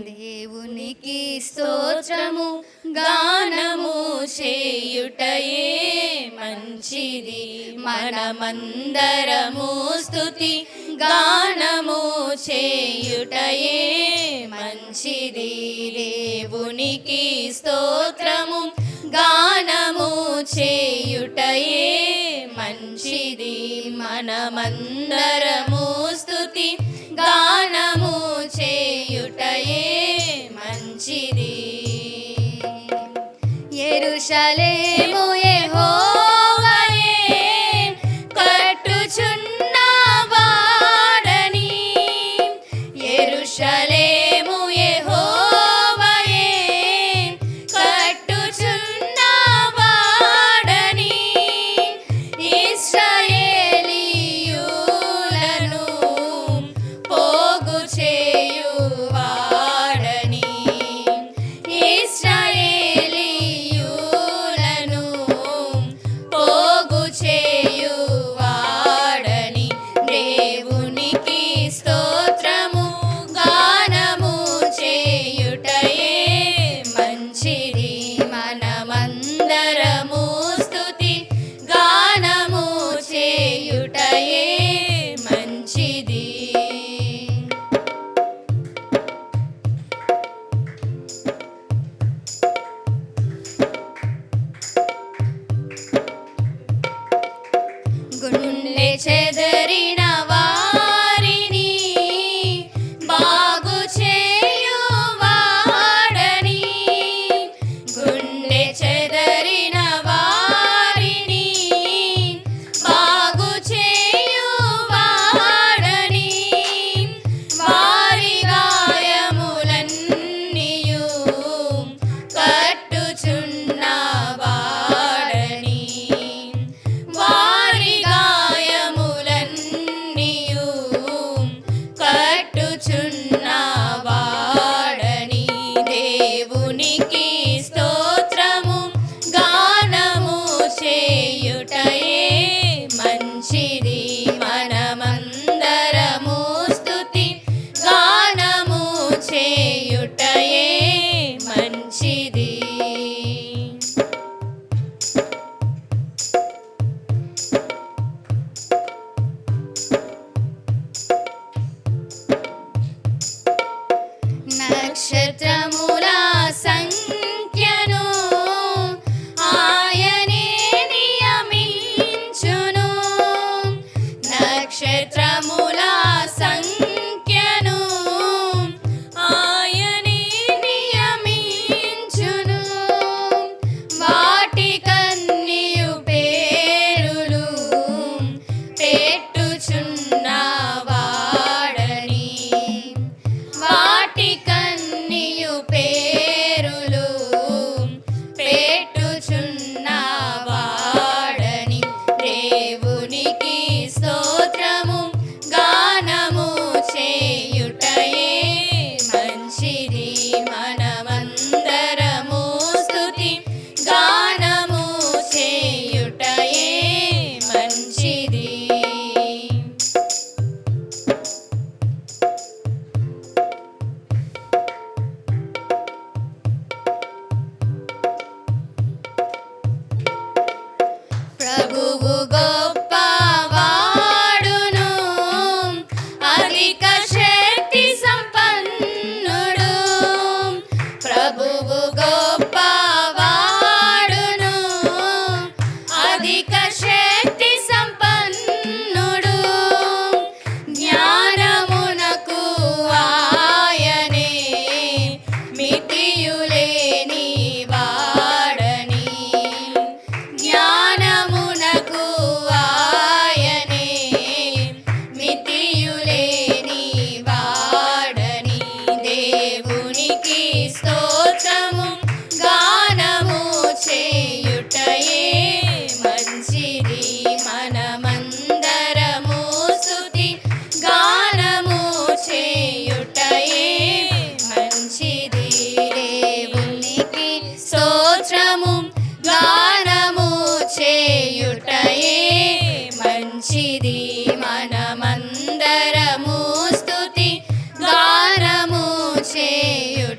దేవునికి స్తోత్రము గానము చేయుటయే మంచిది. మనమందరము స్తుతి గానము చేయుటయే మంచిది. దేవునికి స్తోత్రము గానము చేయుటయే మంచిది. మనమందరము స్తుతి గానము చేయుటయే మంచిది. యెరూషలేము యెహోవాయే కట్టుచున్న వాడని, యెరూషలేము యెహోవాయే కట్టుచున్న వాడని, ఇశ్రాయేలీయులను పోగు చేయువాడని, ఇశ్రాయేలీయులను పోగు చేయువాడని. దేవునికి స్తోత్రము గానము చేయుటయే మంచిది. మనమందరము స్తుతి గానము చేయుటయే మంచిది. గుండె చెదరిన వారిని బాగు చేయువాడని, గుండె చెదరిన వారిని బాగు చేయువాడని, వారి గాయములన్నీయు కట్టుచున్న వాడని, వారి గాయములన్నీయు కట్టుచున్న వాడని. దేవునికి స్తోత్రము గానము చేయుటయే మంచిది. మనమందరము స్తుతి గానము చేయుటయే మంచిది. నక్షత్రముల సంఖ్యను ఆయనే నియమించును, నక్షత్రముల సంఖ్యను ఆయనే నియమించును, వాటికన్నియు పేరులు పెట్టుచున్న వాడని, వాటికన్నియు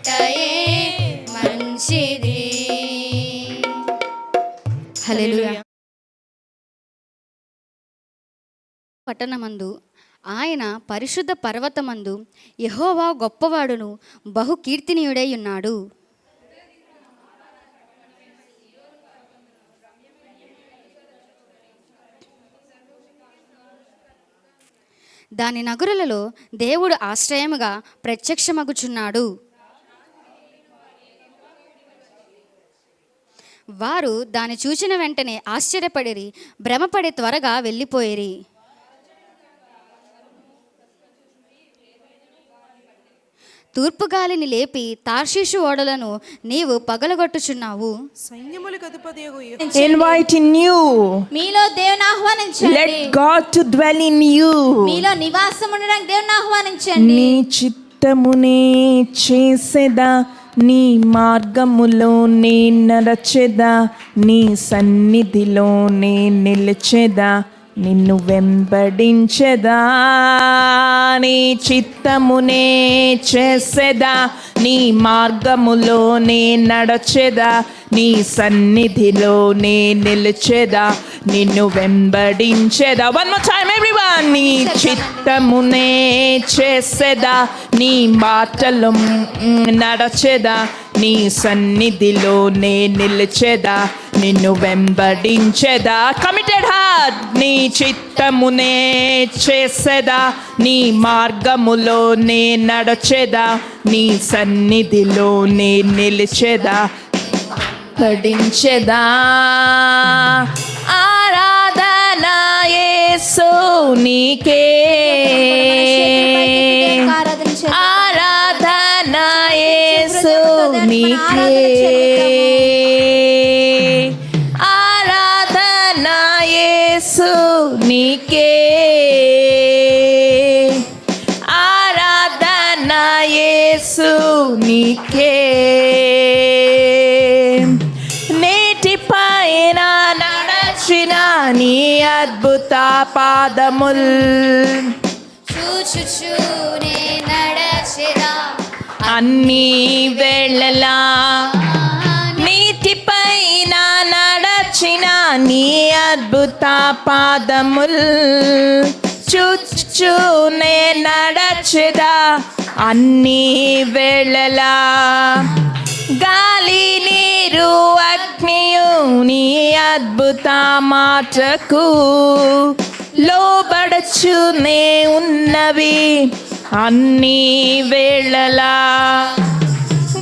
చేయుటయే మంచిది. హల్లెలూయా. పట్టణమందు ఆయన పరిశుద్ధ పర్వతమందు యెహోవా గొప్పవాడును బహు కీర్తినీయుడై ఉన్నాడు. దాని నగరులలో దేవుడు ఆశ్రయముగా ప్రత్యక్షమగుచున్నాడు. వారు దాన్ని చూచిన వెంటనే ఆశ్చర్యపడిరి, భ్రమపడి త్వరగా వెళ్ళిపోయిరి. తూర్పు గాలిని లేపి తార్షీషు ఓడలను నీవు పగలగొట్టుచున్నావు. సైన్యములకు అధిపతియగు యెహోవా invite in you. మీలో దేవుని ఆహ్వానించండి. Let God to dwell in you. మీలో నివాసం ఉండడానికి దేవుని ఆహ్వానించండి. నీ చిత్తమునే చేసేదా, నీ మార్గములో నే నడచెదా, నీ సన్నిధిలో నే నిలిచెదా, నిన్ను వెంబడించెదా. నీ చిత్తమునే చేసేదా, నీ మార్గములో నే నడచెదా, నీ సన్నిధిలో నే నిలిచెదా, నిన్ను వెంబడించెదా. One more time everyone. నీ చిత్తమునే చేసేదా, నీ మాటలు నడచెదా, నీ సన్నిధిలో నే నిలిచెదా, నిన్ను వెంబడించెదా. Committed heart. నీ చిత్తమునే చేసేదా, నీ మార్గములో నే నడచెదా, నీ సన్నిధిలో నే నిలిచెదా, పడించెదా. ఆరాధన యేసు నీకే, ఆరాధన యేసు నీకే, ఆరాధన యేసు నీకే, ఆరాధన యేసు నీకే. నేటి పైన నడచిన నీ అద్భుత పాదముల్ చూచుచూనే నడచెదా అన్ని వేళలా. నీటి పైన నడచిన నీ అద్భుత పాదముల్ చూచుచూనే నడచెదా అన్ని వేళలా. గాలి నీరు అగ్నియు నీ అద్భుత మాటకు లోబడచునే ఉన్నవి అన్ని వేళలా.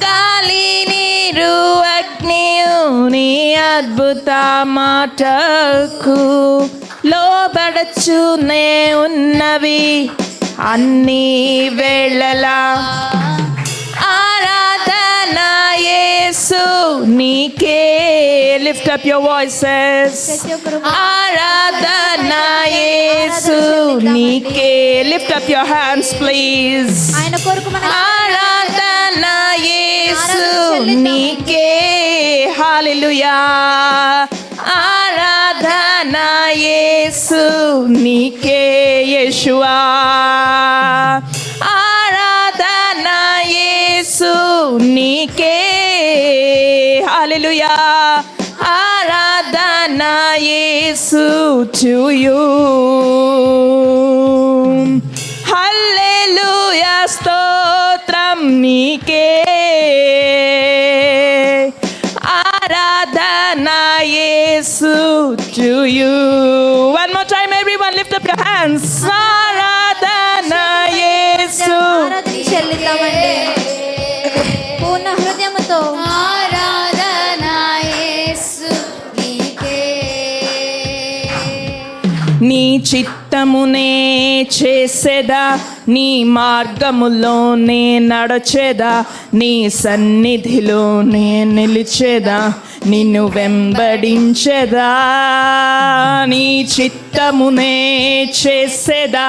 గాలి నీరు అగ్నియు నీ అద్భుత మాటకు లోబడచునే ఉన్నవి అన్ని వేళలా. ఆరాధన యేసు నీకే. Lift up your voices. ఆరాధన యేసు నీకే. Lift up your hands please. ఆయన కొరకు మన ఆరాధన యేసు నీకే. హల్లెలూయా. ఆరాధన యేసు నీకే యేషువా. ఆరాధన యేసు నీకే. హల్లెలూయా. ఆరాధన యేసు to you. హల్లెలూయా. స్తోత్రం నీకే. ఆరాధన యేసు to you. One more time everyone lift up your hands. ఆరాధన యేసు. చెల్లిద్దామండి పూర్ణ హృదయముతో. ఆరాధన యేసు నీకే. నీ చిత్తమునే చేసేదా, నీ మార్గములోనే నడచెదా, నీ సన్నిధిలోనే నిలిచెదా, నిన్ను వెంబడించెదా. నీ చిత్తమునే చేసేదా,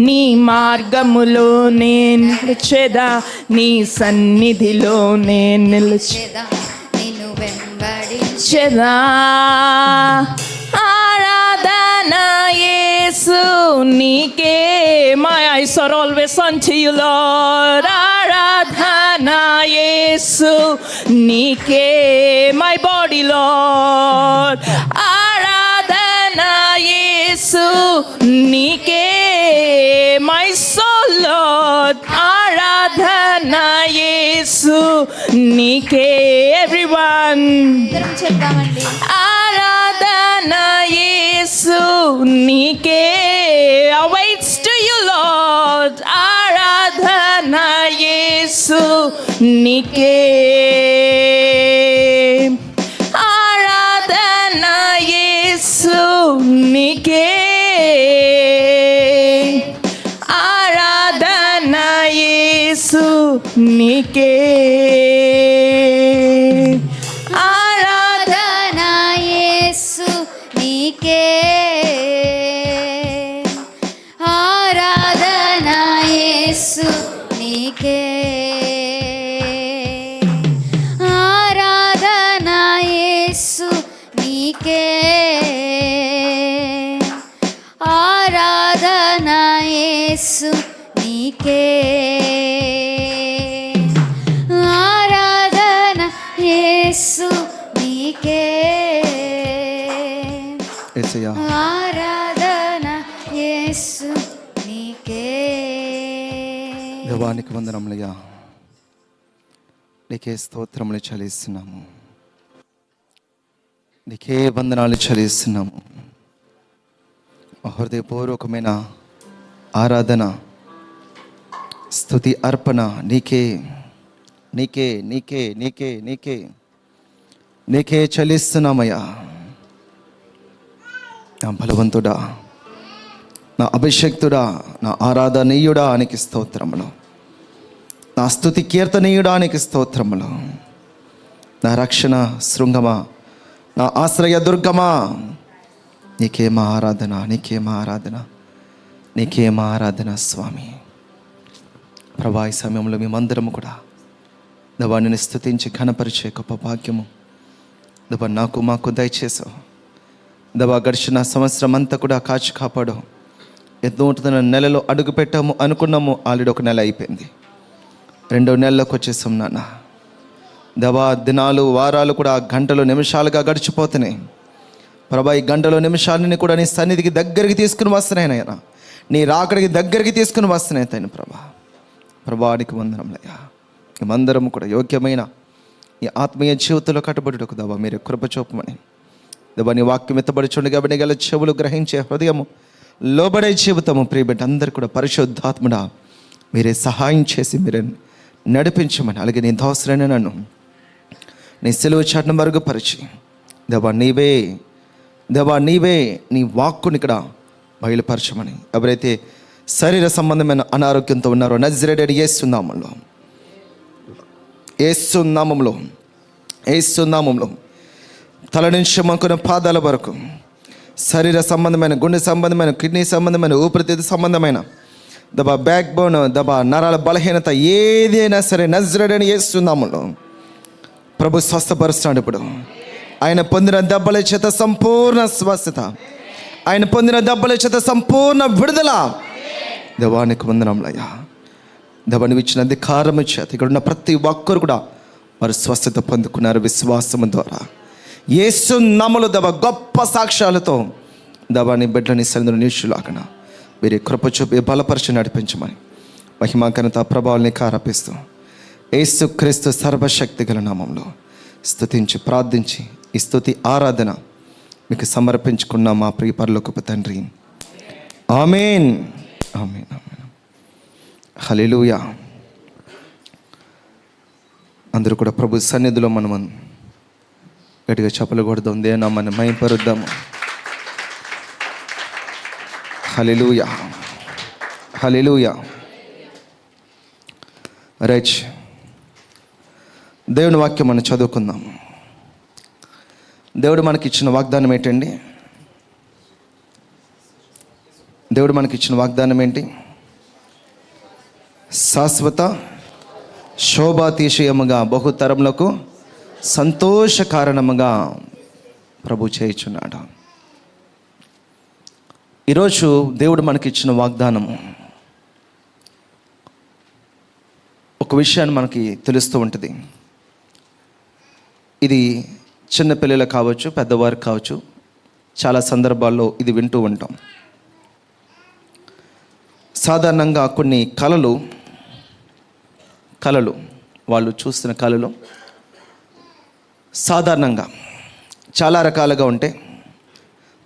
నీ మార్గములోనే నిలిచెదా, నీ సన్నిధిలోనే నిలిచెదా, నిన్ను వెంబడించి చెదా. ఆరాధన యేసు యేసు నీకే. My eyes are always unto you, Lord. ఆరాధన యేసు నీకే. My body, Lord. ఆరాధన యేసు నీకే. My soul, Lord. ఆరాధన యేసు నీకే. Everyone. అందరం చెప్దామండి. ఆరాధన యేసు నీకే. Awaits to you, Lord. ఆరాధన యేసు నీకే. ఆరాధన యేసు నీకే. ఆరాధన యేసు నీకే. ఆరాధన యేసు నీకే. ఆరాధన యేసు నీకే. ఆరాధన యేసు నీకే. ఆరాధన యేసు నీకే. ఆరాధన యేసు నీకే. యేసయ్యా, ఆరాధన యేసు నీకే. దేవానికి వందనములయ్యా, నీకే స్తోత్రములు చెల్లిస్తున్నాము, నీకే వందనాలు చెల్లిస్తున్నాము. మా హృదయపూర్వకమైన ఆరాధన, స్తుతి అర్పణ నీకే నీకే నీకే నీకే నీకే నీకే చెల్లిస్తున్నామయ్యా. నా బలవంతుడా, నా అభిషక్తుడా, నా ఆరాధనీయుడా నీకు స్తోత్రములు. నా స్తుతి కీర్తనీయుడా నీకు స్తోత్రములు. నా రక్షణ శృంగమా, నా ఆశ్రయ దుర్గమా, నీకే మా ఆరాధన, నీకే మా ఆరాధన, నీకే మా ఆరాధన స్వామి. ప్రభా, ఈ సమయంలో మేమందరము కూడా దవాన్ని స్తుతించి ఘనపరిచే గొప్ప భాగ్యము దవా నాకు మాకు దయచేసావు. దవా గడిచిన సంవత్సరం అంతా కూడా కాచి కాపాడు. ఎంతో నెలలో అడుగు పెట్టాము అనుకున్నాము, ఆల్రెడీ ఒక నెల అయిపోయింది. 2వ నెలలోకి వచ్చేసాం నాన్న. దవా దినాలు వారాలు కూడా గంటలు నిమిషాలుగా గడిచిపోతున్నాయి. ప్రభా, ఈ గంటలో నిమిషాలని కూడా నీ సన్నిధికి దగ్గరికి తీసుకుని వస్తున్నాయి నాయన. నీ రాకడికి దగ్గరికి తీసుకుని వస్తున్నాయి తాను. ప్రభానికి వందనములయ్యా. మేమందరం కూడా యోగ్యమైన ఈ ఆత్మీయ జీవితంలో కట్టుబడుటకు దవా మీరు కృప చూపమని, దవా నీ వాక్యం ఎత్తబడుచుండగా గల చెవులు గ్రహించే హృదయము, లోబడే జీవితము ప్రియబిడ్డ అందరు కూడా పరిశుద్ధాత్ముడా మీరే సహాయం చేసి మీరే నడిపించమని, అలాగే నీ దాసులైన నన్ను నీ సెలవు చాటును మరుగుపరిచి దవా నీవే నీ వాక్కుని ఇక్కడ బయలుపరచమని, ఎవరైతే శరీర సంబంధమైన అనారోగ్యంతో ఉన్నారో నజరేయుడైన యేసు నామములో తల నుంచి మొక్కున పాదాల వరకు శరీర సంబంధమైన, గుండె సంబంధమైన, కిడ్నీ సంబంధమైన, ఊపిరితిత్తు సంబంధమైన దబా బ్యాక్ బోన్, దబా నరాల బలహీనత ఏదైనా సరే నజరేయుడైన యేసు నామములో ప్రభు స్వస్థపరుస్తున్నాడు. ఇప్పుడు ఆయన పొందిన దెబ్బల చేత సంపూర్ణ స్వస్థత, ఆయన పొందిన దెబ్బల చేత సంపూర్ణ విడుదల. దేవానికి వందనములయ్యా. దేవాన్ని ఇచ్చిన అధికారము చేత ఇక్కడ ఉన్న ప్రతి ఒక్కరు కూడా వారు స్వస్థత పొందుకున్నారు విశ్వాసము ద్వారా. యేసు నామములో దవ గొప్ప సాక్ష్యాలతో దవాని బిడ్డని సన్నిధిలో నిలుచులాగన వీరి కృప చూపి బలపరిచి నడిపించమని మహిమా ఘనత ప్రభావాల్ని ఆరోపిస్తూ యేసు క్రీస్తు సర్వశక్తి గల నామంలో స్తుతించి ప్రార్థించి ఈ స్తుతి ఆరాధన మీకు సమర్పించుకున్న మా ప్రియ పరలోకపు తండ్రి. ఆమేన్, ఆమేన్, ఆమేన్. హల్లెలూయా. అందరూ కూడా ప్రభు సన్నిధిలో మనం గట్టిగా చప్పలు కొడదాం, దేనామని మహిమపరుద్దాము. హల్లెలూయా, హల్లెలూయా. రైట్, దేవుని వాక్యం మనం చదువుకుందాం. దేవుడు మనకిచ్చిన వాగ్దానం ఏంటండి? దేవుడు మనకిచ్చిన వాగ్దానం ఏంటి? శాశ్వత శోభాతిశయముగా బహుతరములకు సంతోష కారణముగా ప్రభు చేయుచున్నాడు. ఈరోజు దేవుడు మనకిచ్చిన వాగ్దానము ఒక విషయాన్ని మనకి తెలుస్తూ ఉంటుంది. ఇది చిన్న పిల్లలు కావచ్చు, పెద్దవారు కావచ్చు, చాలా సందర్భాల్లో ఇది వింటూ ఉంటాం. సాధారణంగా కొన్ని కళలు వాళ్ళు చూస్తున్న కళలు సాధారణంగా చాలా రకాలుగా ఉంటాయి.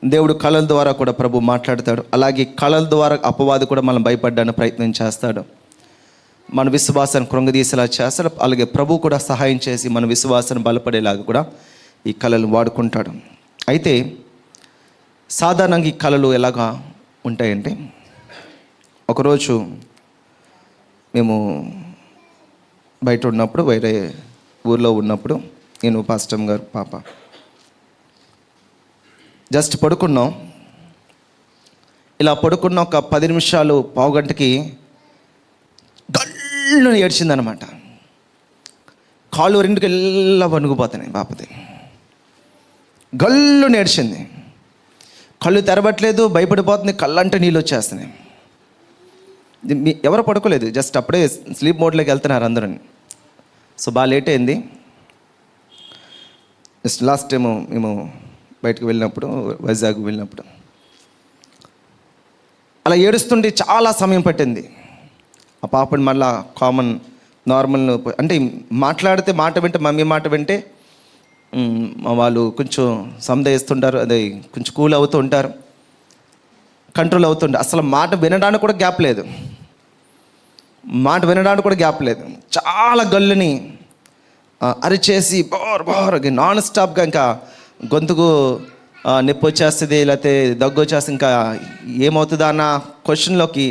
దేవుడు కళల ద్వారా కూడా ప్రభు మాట్లాడతాడు. అలాగే కళల ద్వారా అపవాది కూడా మనం భయపడడానికి ప్రయత్నం చేస్తాడు, మన విశ్వాసాన్ని కృంగదీసేలా చేస్తాడు. అలాగే ప్రభు కూడా సహాయం చేసి మన విశ్వాసాన్ని బలపడేలాగా కూడా ఈ కళలు వాడుకుంటాడు. అయితే సాధారణంగా ఈ కళలు ఎలాగా ఉంటాయంటే, ఒకరోజు మేము బయట ఉన్నప్పుడు, వేరే ఊర్లో ఉన్నప్పుడు, నేను పాస్టర్ గారు పాప జస్ట్ పడుకున్నాం. ఇలా పడుకున్న ఒక 10 నిమిషాలు, పావుగంటకి గల్లు ఏడ్చిందనమాట. కాళ్ళు రెండుకి ఎలా వణుకుపోతున్నాయి పాపది. గల్లు ఏడ్చింది. కళ్ళు తెరవట్లేదు, భయపడిపోతుంది, కళ్ళంటే నీళ్ళు వచ్చేస్తున్నాయి. ఎవరు పడుకోలేదు, జస్ట్ అప్పుడే స్లీప్ మోడ్లోకి వెళ్తున్నారు అందరూ. సో బాగా లేట్ అయింది. జస్ట్ లాస్ట్ టైము మేము బయటకు వెళ్ళినప్పుడు, వైజాగ్ వెళ్ళినప్పుడు అలా ఏడుస్తుంటే చాలా సమయం పట్టింది. ఆ పాపని మళ్ళా కామన్ నార్మల్ అంటే మాట్లాడితే మాట వింటే, మమ్మీ మాట వింటే వాళ్ళు కొంచెం సందేహిస్తుంటారు, అదే కొంచెం కూల్ అవుతూ ఉంటారు, కంట్రోల్ అవుతుంటారు. అసలు మాట వినడానికి కూడా గ్యాప్ లేదు. చాలా గల్లుని అరిచేసి బోర్ నాన్ స్టాప్గా ఇంకా గొంతుకు నొప్పి వచ్చేస్తుంది, లేకపోతే దగ్గు వచ్చేస్తుంది, ఇంకా ఏమవుతుందా అన్న క్వశ్చన్లోకి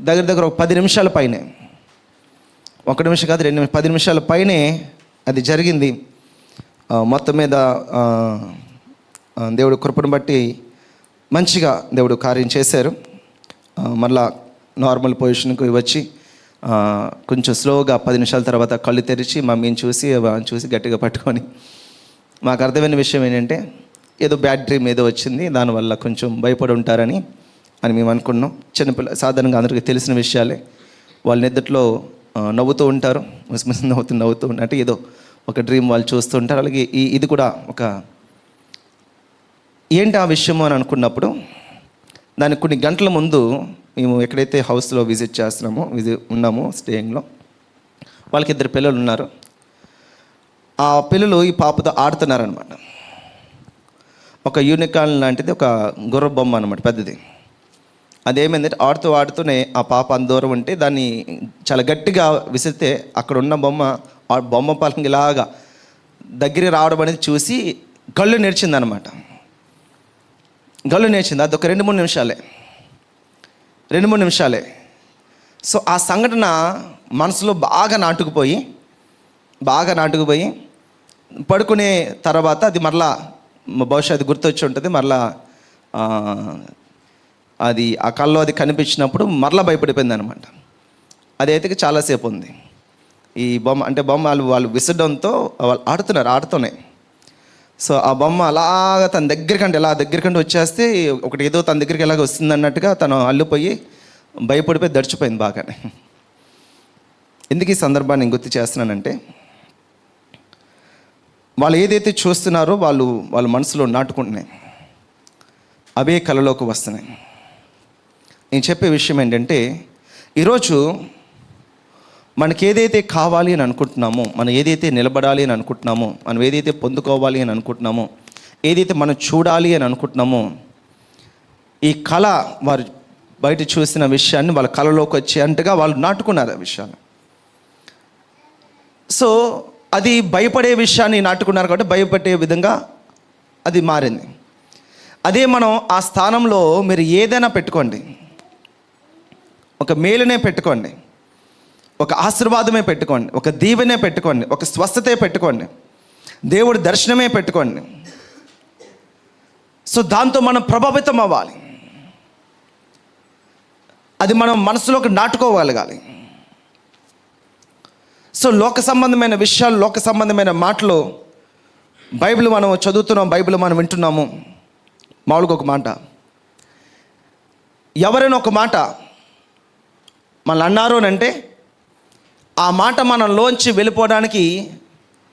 దగ్గర ఒక 10 నిమిషాల పైనే, 1 నిమిషం కాదు 2 నిమిషం, 10 నిమిషాల పైనే అది జరిగింది. మొత్తం మీద దేవుడు కృపను బట్టి మంచిగా దేవుడు కార్యం చేశారు. మళ్ళా నార్మల్ పొజిషన్కి వచ్చి కొంచెం స్లోగా 10 నిమిషాల తర్వాత కళ్ళు తెరిచి మమ్మీని చూసి గట్టిగా పట్టుకొని, మాకు అర్థమైన విషయం ఏంటంటే ఏదో బ్యాడ్ డ్రీమ్ ఏదో వచ్చింది, దానివల్ల కొంచెం భయపడి ఉంటారని మేము అనుకున్నాం. చిన్నపిల్ల సాధారణంగా అందరికీ తెలిసిన విషయాలే. వాళ్ళ నిద్దట్లో నవ్వుతూ ఉంటారు, నవ్వుతూ అంటే ఏదో ఒక డ్రీమ్ వాళ్ళు చూస్తూ ఉంటారు. అలాగే ఇది కూడా ఒక ఏంటి ఆ విషయము అని అనుకున్నప్పుడు, దానికి కొన్ని గంటల ముందు మేము ఎక్కడైతే హౌస్లో విజిట్ ఉన్నామో స్టేయింగ్లో, వాళ్ళకి 2 పిల్లలు ఉన్నారు. ఆ పిల్లలు ఈ పాపతో ఆడుతున్నారనమాట. ఒక యూనికార్న్ లాంటిది, ఒక గుర్ర బొమ్మ అనమాట, పెద్దది. అదేమైందంటే ఆడుతూనే ఆ పాప అంత దూరం ఉంటే దాన్ని చాలా గట్టిగా విసిరితే అక్కడ ఉన్న బొమ్మ పలంగా ఇలాగా దగ్గర రావడం అనేది చూసి గళ్ళు నేర్చిందనమాట. అదొక 2-3 నిమిషాలే. సో ఆ సంఘటన మనసులో బాగా నాటుకుపోయి పడుకునే తర్వాత అది మరలా బహుశా అది గుర్తొచ్చి ఉంటుంది. మరలా అది ఆ కళ్ళలో అది కనిపించినప్పుడు మరలా భయపడిపోయింది అనమాట. అదైతే చాలాసేపు ఉంది. ఈ బొమ్మ వాళ్ళు విసరడంతో వాళ్ళు ఆడుతూనే. సో ఆ బొమ్మ అలాగా తన దగ్గరికంటే వచ్చేస్తే ఒకటి ఏదో తన దగ్గరికి ఎలాగ వస్తుంది అన్నట్టుగా తను అల్లిపోయి భయపడిపోయి దడిచిపోయింది బాగానే. ఎందుకు ఈ సందర్భాన్ని నేను గుర్తు చేస్తున్నానంటే, వాళ్ళు ఏదైతే చూస్తున్నారో వాళ్ళ మనసులో నాటుకుంటున్నాయి, అవే కళలోకి వస్తున్నాయి. నేను చెప్పే విషయం ఏంటంటే, ఈరోజు మనకి ఏదైతే కావాలి అని అనుకుంటున్నామో, మనం ఏదైతే నిలబడాలి అని అనుకుంటున్నామో, మనం ఏదైతే పొందుకోవాలి అని అనుకుంటున్నామో, ఏదైతే మనం చూడాలి అని అనుకుంటున్నామో, ఈ కళ వారు బయట చూసిన విషయాన్ని వాళ్ళ కళలోకి వచ్చేంతగా వాళ్ళు నాటుకున్నారు ఆ విషయాన్ని. సో అది భయపడే విషయాన్ని నాటుకున్నారు కాబట్టి భయపడే విధంగా అది మారింది. అదే మనం ఆ స్థానంలో మీరు ఏదైనా పెట్టుకోండి, ఒక మేలునే పెట్టుకోండి, ఒక ఆశీర్వాదమే పెట్టుకోండి, ఒక దీవెనే పెట్టుకోండి, ఒక స్వస్థతే పెట్టుకోండి, దేవుడి దర్శనమే పెట్టుకోండి. సో దాంతో మనం ప్రభావితం అవ్వాలి, అది మనం మనసులోకి నాటుకోగలగాలి. సో లోక సంబంధమైన విషయాలు, లోక సంబంధమైన మాటలు, బైబిల్ మనం చదువుతున్నాం, బైబిల్ మనం వింటున్నాము. మామూలుగా ఒక మాట, ఎవరైనా ఒక మాట మనల్ని అన్నారు అని అంటే ఆ మాట మనలోంచి వెళ్ళిపోవడానికి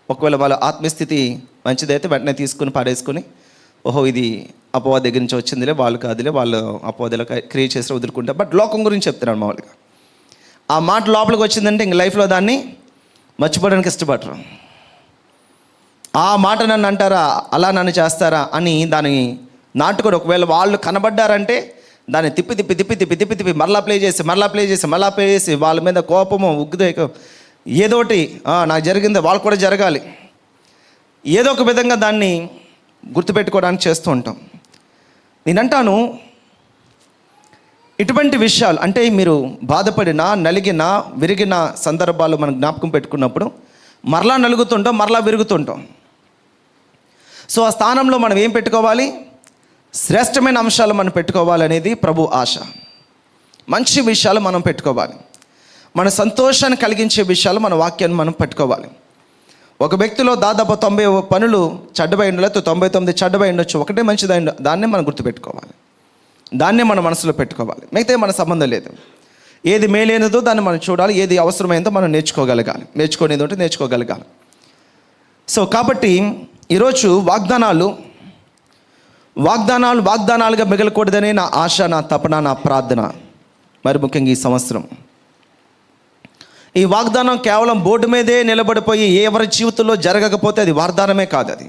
ఒకవేళ వాళ్ళ ఆత్మస్థితి మంచిదైతే వెంటనే తీసుకుని పాడేసుకొని ఓహో ఇది అపవాద దగ్గర నుంచి వచ్చిందిలే, వాళ్ళు కాదులే, వాళ్ళు అపవాదలో క్రియేట్ చేసి వదులుకుంటారు. బట్ లోకం గురించి చెప్తున్నాను మామూలుగా. ఆ మాట లోపలికి వచ్చిందంటే ఇంక లైఫ్లో దాన్ని మర్చిపోవడానికి ఇష్టపడరు. ఆ మాట నన్ను అంటారా, అలా నన్ను చేస్తారా అని దాన్ని నాటుకొని ఒకవేళ వాళ్ళు కనబడ్డారంటే దాన్ని తిప్పి తిప్పి తిప్పి తిప్పి తిప్పి తిప్పి మరలా ప్లే చేసి వాళ్ళ మీద కోపము ఉగ్గుదేకం ఏదోటి నాకు జరిగింది వాళ్ళు కూడా జరగాలి, ఏదో ఒక విధంగా దాన్ని గుర్తుపెట్టుకోవడానికి చేస్తూ ఉంటాం. నేనంటాను ఇటువంటి విషయాలు అంటే మీరు బాధపడిన, నలిగిన, విరిగిన సందర్భాలు మనం జ్ఞాపకం పెట్టుకున్నప్పుడు మరలా నలుగుతుంటాం, మరలా విరుగుతుంటాం. సో ఆ స్థానంలో మనం ఏం పెట్టుకోవాలి? శ్రేష్టమైన అంశాలు మనం పెట్టుకోవాలనేది ప్రభు ఆశ. మంచి విషయాలు మనం పెట్టుకోవాలి, మన సంతోషాన్ని కలిగించే విషయాలు మన వాక్యాన్ని మనం పెట్టుకోవాలి. ఒక వ్యక్తిలో దాదాపు 90 పనులు చెడ్డబై ఉండలేదు, 99 చెడ్డబై ఉండొచ్చు, ఒకటే మంచిదైంది, దాన్నే మనం గుర్తుపెట్టుకోవాలి, దాన్నే మన మనసులో పెట్టుకోవాలి. మిగతా మన సంబంధం లేదు. ఏది మేలైనదో దాన్ని మనం చూడాలి, ఏది అవసరమైందో మనం నేర్చుకోగలగాలి, నేర్చుకునేది ఉంటే నేర్చుకోగలగాలి. సో కాబట్టి ఈరోజు వాగ్దానాలుగా మిగలకూడదనే నా ఆశ, నా తపన, నా ప్రార్థన. మరి ముఖ్యంగా ఈ సంవత్సరం ఈ వాగ్దానం కేవలం బోర్డు మీదే నిలబడిపోయి ఎవరి జీవితంలో జరగకపోతే అది వాగ్దానమే కాదు. అది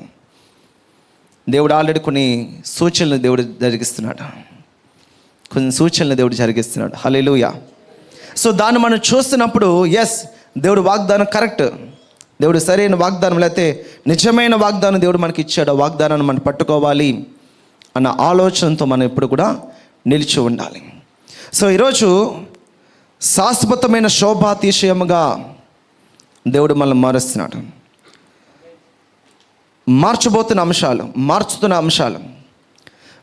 దేవుడు ఆల్రెడీ కొన్ని సూచనలు దేవుడు జరిగిస్తున్నాడు. హల్లెలూయా. సో దాన్ని మనం చూస్తున్నప్పుడు ఎస్, దేవుడు వాగ్దానం కరెక్ట్, దేవుడు సరైన వాగ్దానం, లేకపోతే నిజమైన వాగ్దానం దేవుడు మనకి ఇచ్చాడు. ఆ వాగ్దానాన్ని మనం పట్టుకోవాలి అన్న ఆలోచనతో మనం ఎప్పుడు కూడా నిలిచి ఉండాలి. సో ఈరోజు శాశ్వతమైన శోభాతిశయముగా దేవుడు మనల్ని మారుస్తున్నాడు. మార్చుతున్న అంశాలు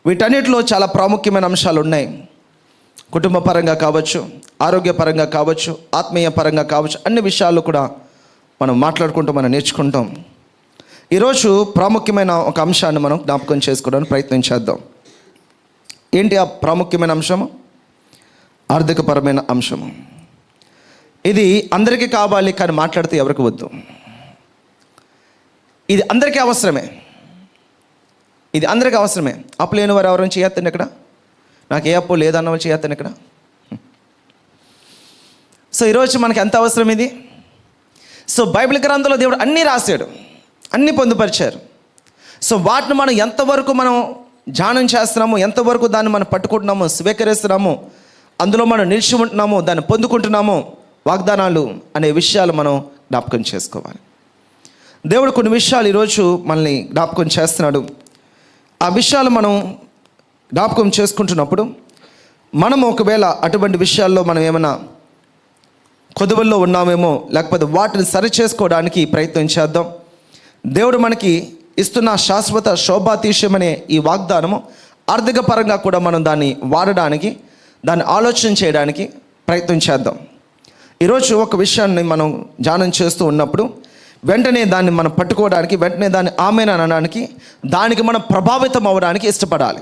వీటన్నిటిలో చాలా ప్రాముఖ్యమైన అంశాలు ఉన్నాయి. కుటుంబ పరంగా కావచ్చు, ఆరోగ్యపరంగా కావచ్చు, ఆత్మీయ పరంగా కావచ్చు, అన్ని విషయాల్లో కూడా మనం మాట్లాడుకుంటూ మనం నేర్చుకుంటాం. ఈరోజు ప్రాముఖ్యమైన ఒక అంశాన్ని మనం జ్ఞాపకం చేసుకోవడానికి ప్రయత్నం చేద్దాం. ఏంటి ఆ ప్రాముఖ్యమైన అంశము? ఆర్థికపరమైన అంశము. ఇది అందరికీ కావాలి, కానీ మాట్లాడితే ఎవరికి వద్దు. ఇది అందరికీ అవసరమే, అప్పు లేని వారు ఎవరైనా చేయొద్దండి ఇక్కడ. నాకు ఏ అప్పు లేదన్న వాళ్ళు చేయొద్దండి ఇక్కడ. సో ఈరోజు మనకి ఎంత అవసరం ఇది? సో బైబిల్ గ్రంథంలో దేవుడు అన్నీ రాశాడు, అన్నీ పొందుపరిచారు. సో వాటిని మనం ఎంతవరకు మనం ధ్యానం చేస్తున్నాము, ఎంతవరకు దాన్ని మనం పట్టుకుంటున్నాము, స్వీకరిస్తున్నాము, అందులో మనం నిలిచి ఉంటున్నాము, దాన్ని పొందుకుంటున్నాము, వాగ్దానాలు అనే విషయాలు మనం జ్ఞాపకం చేసుకోవాలి. దేవుడు కొన్ని విషయాలు ఈరోజు మనల్ని జ్ఞాపకం చేస్తున్నాడు. ఆ విషయాలు మనం జ్ఞాపకం చేసుకుంటున్నప్పుడు మనం ఒకవేళ అటువంటి విషయాల్లో మనం ఏమైనా కొదువుల్లో ఉన్నామేమో, లేకపోతే వాటిని సరి చేసుకోవడానికి ప్రయత్నం చేద్దాం. దేవుడు మనకి ఇస్తున్న శాశ్వత శోభాతిశయమనే ఈ వాగ్దానము ఆర్థిక పరంగా కూడా మనం దాన్ని వాడడానికి, దాన్ని ఆలోచన చేయడానికి ప్రయత్నం చేద్దాం. ఈరోజు ఒక విషయాన్ని మనం ధ్యానం చేస్తూ ఉన్నప్పుడు వెంటనే దాన్ని మనం పట్టుకోవడానికి, వెంటనే దాన్ని ఆమేన్ అనడానికి, దానికి మనం ప్రభావితం అవ్వడానికి ఇష్టపడాలి.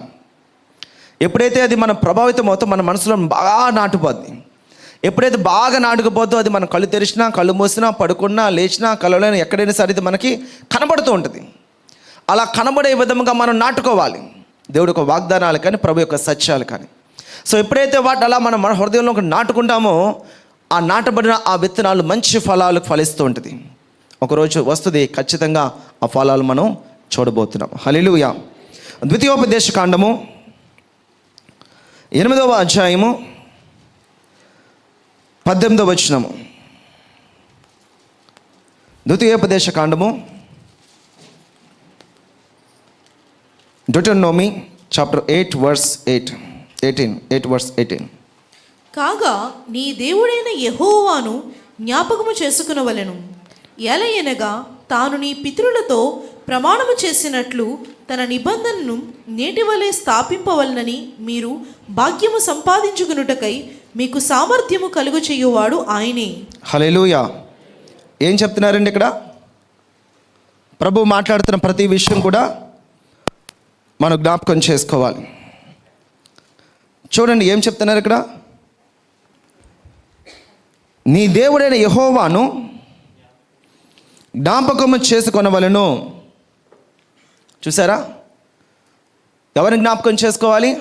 ఎప్పుడైతే అది మనం ప్రభావితం అవుతాం, మన మనసులో బాగా నాటుపోద్ది. ఎప్పుడైతే బాగా నాటుకుపోతుందో అది మనం కళ్ళు తెరిచినా, కళ్ళు మూసినా, పడుకున్నా, లేచినా, కళ్ళలోనే ఎక్కడైనా సరే ఇది మనకి కనబడుతూ ఉంటుంది. అలా కనబడే విధంగా మనం నాటుకోవాలి, దేవుడి యొక్క వాగ్దానాలు కానీ, ప్రభు యొక్క సత్యాలు కానీ. సో ఎప్పుడైతే వాటి అలా మనం మన హృదయంలో నాటుకుంటామో, ఆ నాటబడిన ఆ విత్తనాలు మంచి ఫలాలు ఫలిస్తూ ఉంటుంది. ఒకరోజు వస్తుంది, ఖచ్చితంగా ఆ ఫలాలు మనం చూడబోతున్నాం. హల్లెలూయా. ద్వితీయోపదేశ కాండము 8వ అధ్యాయము 18వ వచనము. ద్వితీయోపదేశ కాండము, Deuteronomy chapter 8 verse 18. కాగా నీ దేవుడైన యెహోవాను జ్ఞాపకము చేసుకునవలెను. ఎలయనగా తాను నీ పితరులతో ప్రమాణము చేసినట్లు తన నిబంధనను నేటివలే స్థాపింపవలనని మీరు భాగ్యము సంపాదించుకునుటకై మీకు సామర్థ్యము కలుగు చేయువాడు ఆయనే. హల్లెలూయా. ఏం చెప్తున్నారండి ఇక్కడ? ప్రభు మాట్లాడుతున్న ప్రతి విషయం కూడా మనం జ్ఞాపకం చేసుకోవాలి. చూడండి ఏం చెప్తున్నారు ఇక్కడ. నీ దేవుడైన యెహోవాను జ్ఞాపకము చేసుకొనవలెను. చూసారా, ఎవరిని జ్ఞాపకం చేసుకోవాలి?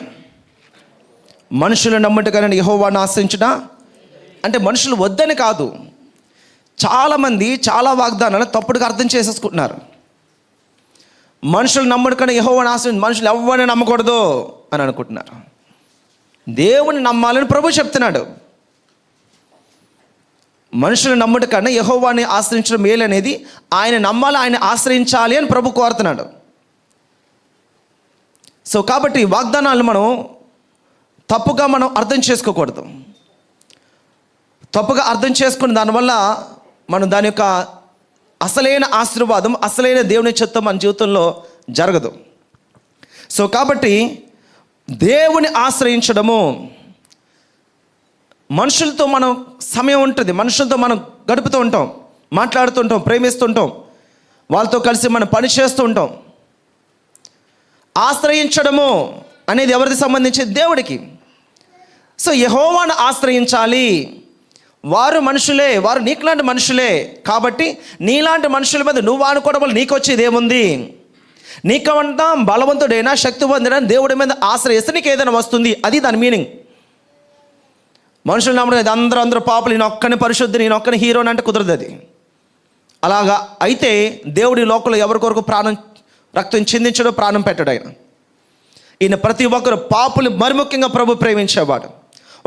మనుషులు నమ్ముట కానీ యెహోవాను ఆశ్రయించుట అంటే మనుషులు వద్దని కాదు. చాలామంది చాలా వాగ్దానాలు తప్పుడుగా అర్థం చేసేసుకుంటున్నారు. మనుషులు నమ్ముడు కానీ యెహోవాను ఆశ్రయించి మనుషులు ఎవరిని నమ్మకూడదు అని అనుకుంటున్నారు. దేవుని నమ్మాలని ప్రభు చెప్తున్నాడు. మనుషులు నమ్ముట కన్నా యెహోవాని ఆశ్రయించడం మేలు అనేది, ఆయన నమ్మాలి, ఆయన ఆశ్రయించాలి అని ప్రభు కోరుతున్నాడు. సో కాబట్టి వాగ్దానాలు మనం తప్పుగా మనం అర్థం చేసుకోకూడదు. తప్పుగా అర్థం చేసుకుని దానివల్ల మనం దాని యొక్క అసలైన ఆశీర్వాదం, అసలైన దేవుని చిత్తం మన జీవితంలో జరగదు. సో కాబట్టి దేవుని ఆశ్రయించడము, మనుషులతో మనం సమయం ఉంటుంది, మనుషులతో మనం గడుపుతూ ఉంటాం, మాట్లాడుతుంటాం, ప్రేమిస్తుంటాం, వాళ్ళతో కలిసి మనం పని చేస్తూ ఉంటాం. ఆశ్రయించడము అనేది ఎవరికి సంబంధించి? దేవుడికి. సో యెహోవాను ఆశ్రయించాలి. వారు మనుషులే, వారు నీకులాంటి మనుషులే. కాబట్టి నీలాంటి మనుషుల మీద నువ్వు ఆనుకోవడం వల్ల నీకు వచ్చేది ఏముంది? నీకంతా బలవంతుడైనా శక్తివంతుడైనా దేవుడి మీద ఆశ్రయిస్తే నీకు ఏదైనా వస్తుంది. అది దాని మీనింగ్. మనుషులు నమ్మడం అందరూ పాపలు, నేను ఒక్కని పరిశుద్ధి, నేను ఒక్కని హీరోని అంటే కుదరదు. అది అలాగా అయితే దేవుడి లోకంలో ఎవరి కొరకు రక్తం చిందించడం, ప్రాణం పెట్టడం ఈయన ప్రతి ఒక్కరు పాపులు మరి ముఖ్యంగా ప్రభు ప్రేమించేవాడు.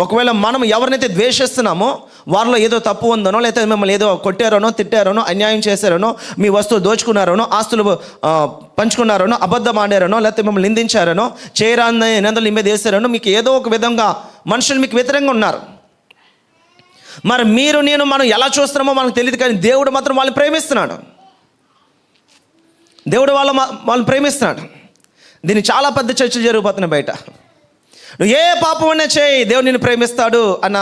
ఒకవేళ మనం ఎవరినైతే ద్వేషిస్తున్నామో వారిలో ఏదో తప్పు ఉందనో, లేకపోతే మిమ్మల్ని ఏదో కొట్టారనో, తిట్టారనో, అన్యాయం చేశారనో, మీ వస్తువు దోచుకున్నారనో, ఆస్తులు పంచుకున్నారనో, అబద్ధం ఆడారనో, లేకపోతే మిమ్మల్ని నిందించారనో, చేయరాని నిందలు మీ మీద వేశారనో, మీకు ఏదో ఒక విధంగా మనుషులు మీకు వ్యతిరేకంగా ఉన్నారు. మరి మీరు నేను మనం ఎలా చూస్తున్నామో మనకు తెలియదు, కానీ దేవుడు మాత్రం వాళ్ళని ప్రేమిస్తున్నాడు. దేవుడు వాళ్ళని ప్రేమిస్తున్నాడు. దీన్ని చాలా పెద్ద చర్చలు జరిగిపోతున్నాయి బయట. నువ్వు ఏ పాపం అన్నా చేయి, దేవుడు నిన్ను ప్రేమిస్తాడు అన్న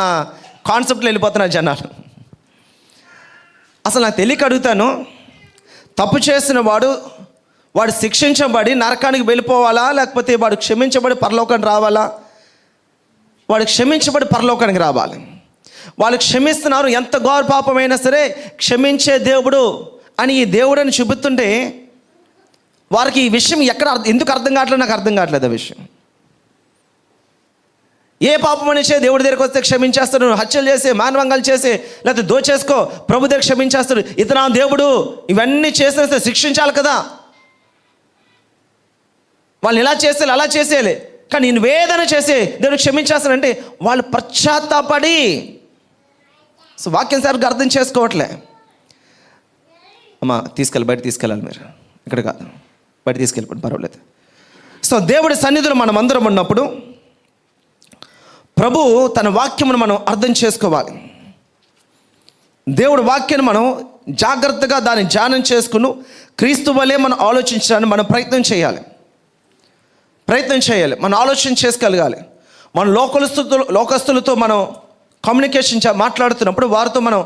కాన్సెప్ట్లో వెళ్ళిపోతున్నారు జనాలు. అసలు నాకు తెలియక అడుగుతాను, తప్పు చేసిన వాడు శిక్షించబడి నరకానికి వెళ్ళిపోవాలా, లేకపోతే వాడు క్షమించబడి పరలోకానికి రావాలా? వాడు క్షమించబడి పరలోకానికి రావాలి. వాళ్ళు క్షమిస్తున్నారు, ఎంత ఘోర పాపమైనా సరే క్షమించే దేవుడు అని ఈ దేవుడని చూపుతుంటే వారికి ఈ విషయం ఎందుకు అర్థం కావట్లేదు? నాకు అర్థం కావట్లేదు ఆ విషయం. ఏ పాపం అనేసే దేవుడి దగ్గరికి వస్తే క్షమించేస్తాడు, హత్యలు చేసి, మానవంగాలు చేసి, లేకపోతే దోచేసుకో, ప్రభు దగ్గర క్షమించేస్తాడు. ఇతను దేవుడు ఇవన్నీ చేస్తే శిక్షించాలి కదా, వాళ్ళని ఇలా చేసేయాలి, అలా చేసేయాలి. కానీ నేను వేదన చేసి దేవుడు క్షమించేస్తానంటే వాళ్ళు పశ్చాత్తాపడి. సో వాక్యం సరిగ్గా అర్థం చేసుకోవట్లే. అమ్మా బయట తీసుకెళ్ళాలి, మీరు ఇక్కడ కాదు, బయట తీసుకెళ్ళిపోండి, పర్వాలేదు. సో దేవుడి సన్నిధిలో మనం అందరం ఉన్నప్పుడు ప్రభు తన వాక్యమును మనం అర్థం చేసుకోవాలి. దేవుడి వాక్యాన్ని మనం జాగ్రత్తగా దాన్ని ధ్యానం చేసుకుని క్రీస్తు వలె మనం ఆలోచించడానికి మనం ప్రయత్నం చేయాలి. మనం ఆలోచన చేసుకోగలగాలి. మన లోకస్తులతో మనం కమ్యూనికేషన్ మాట్లాడుతున్నప్పుడు, వారితో మనం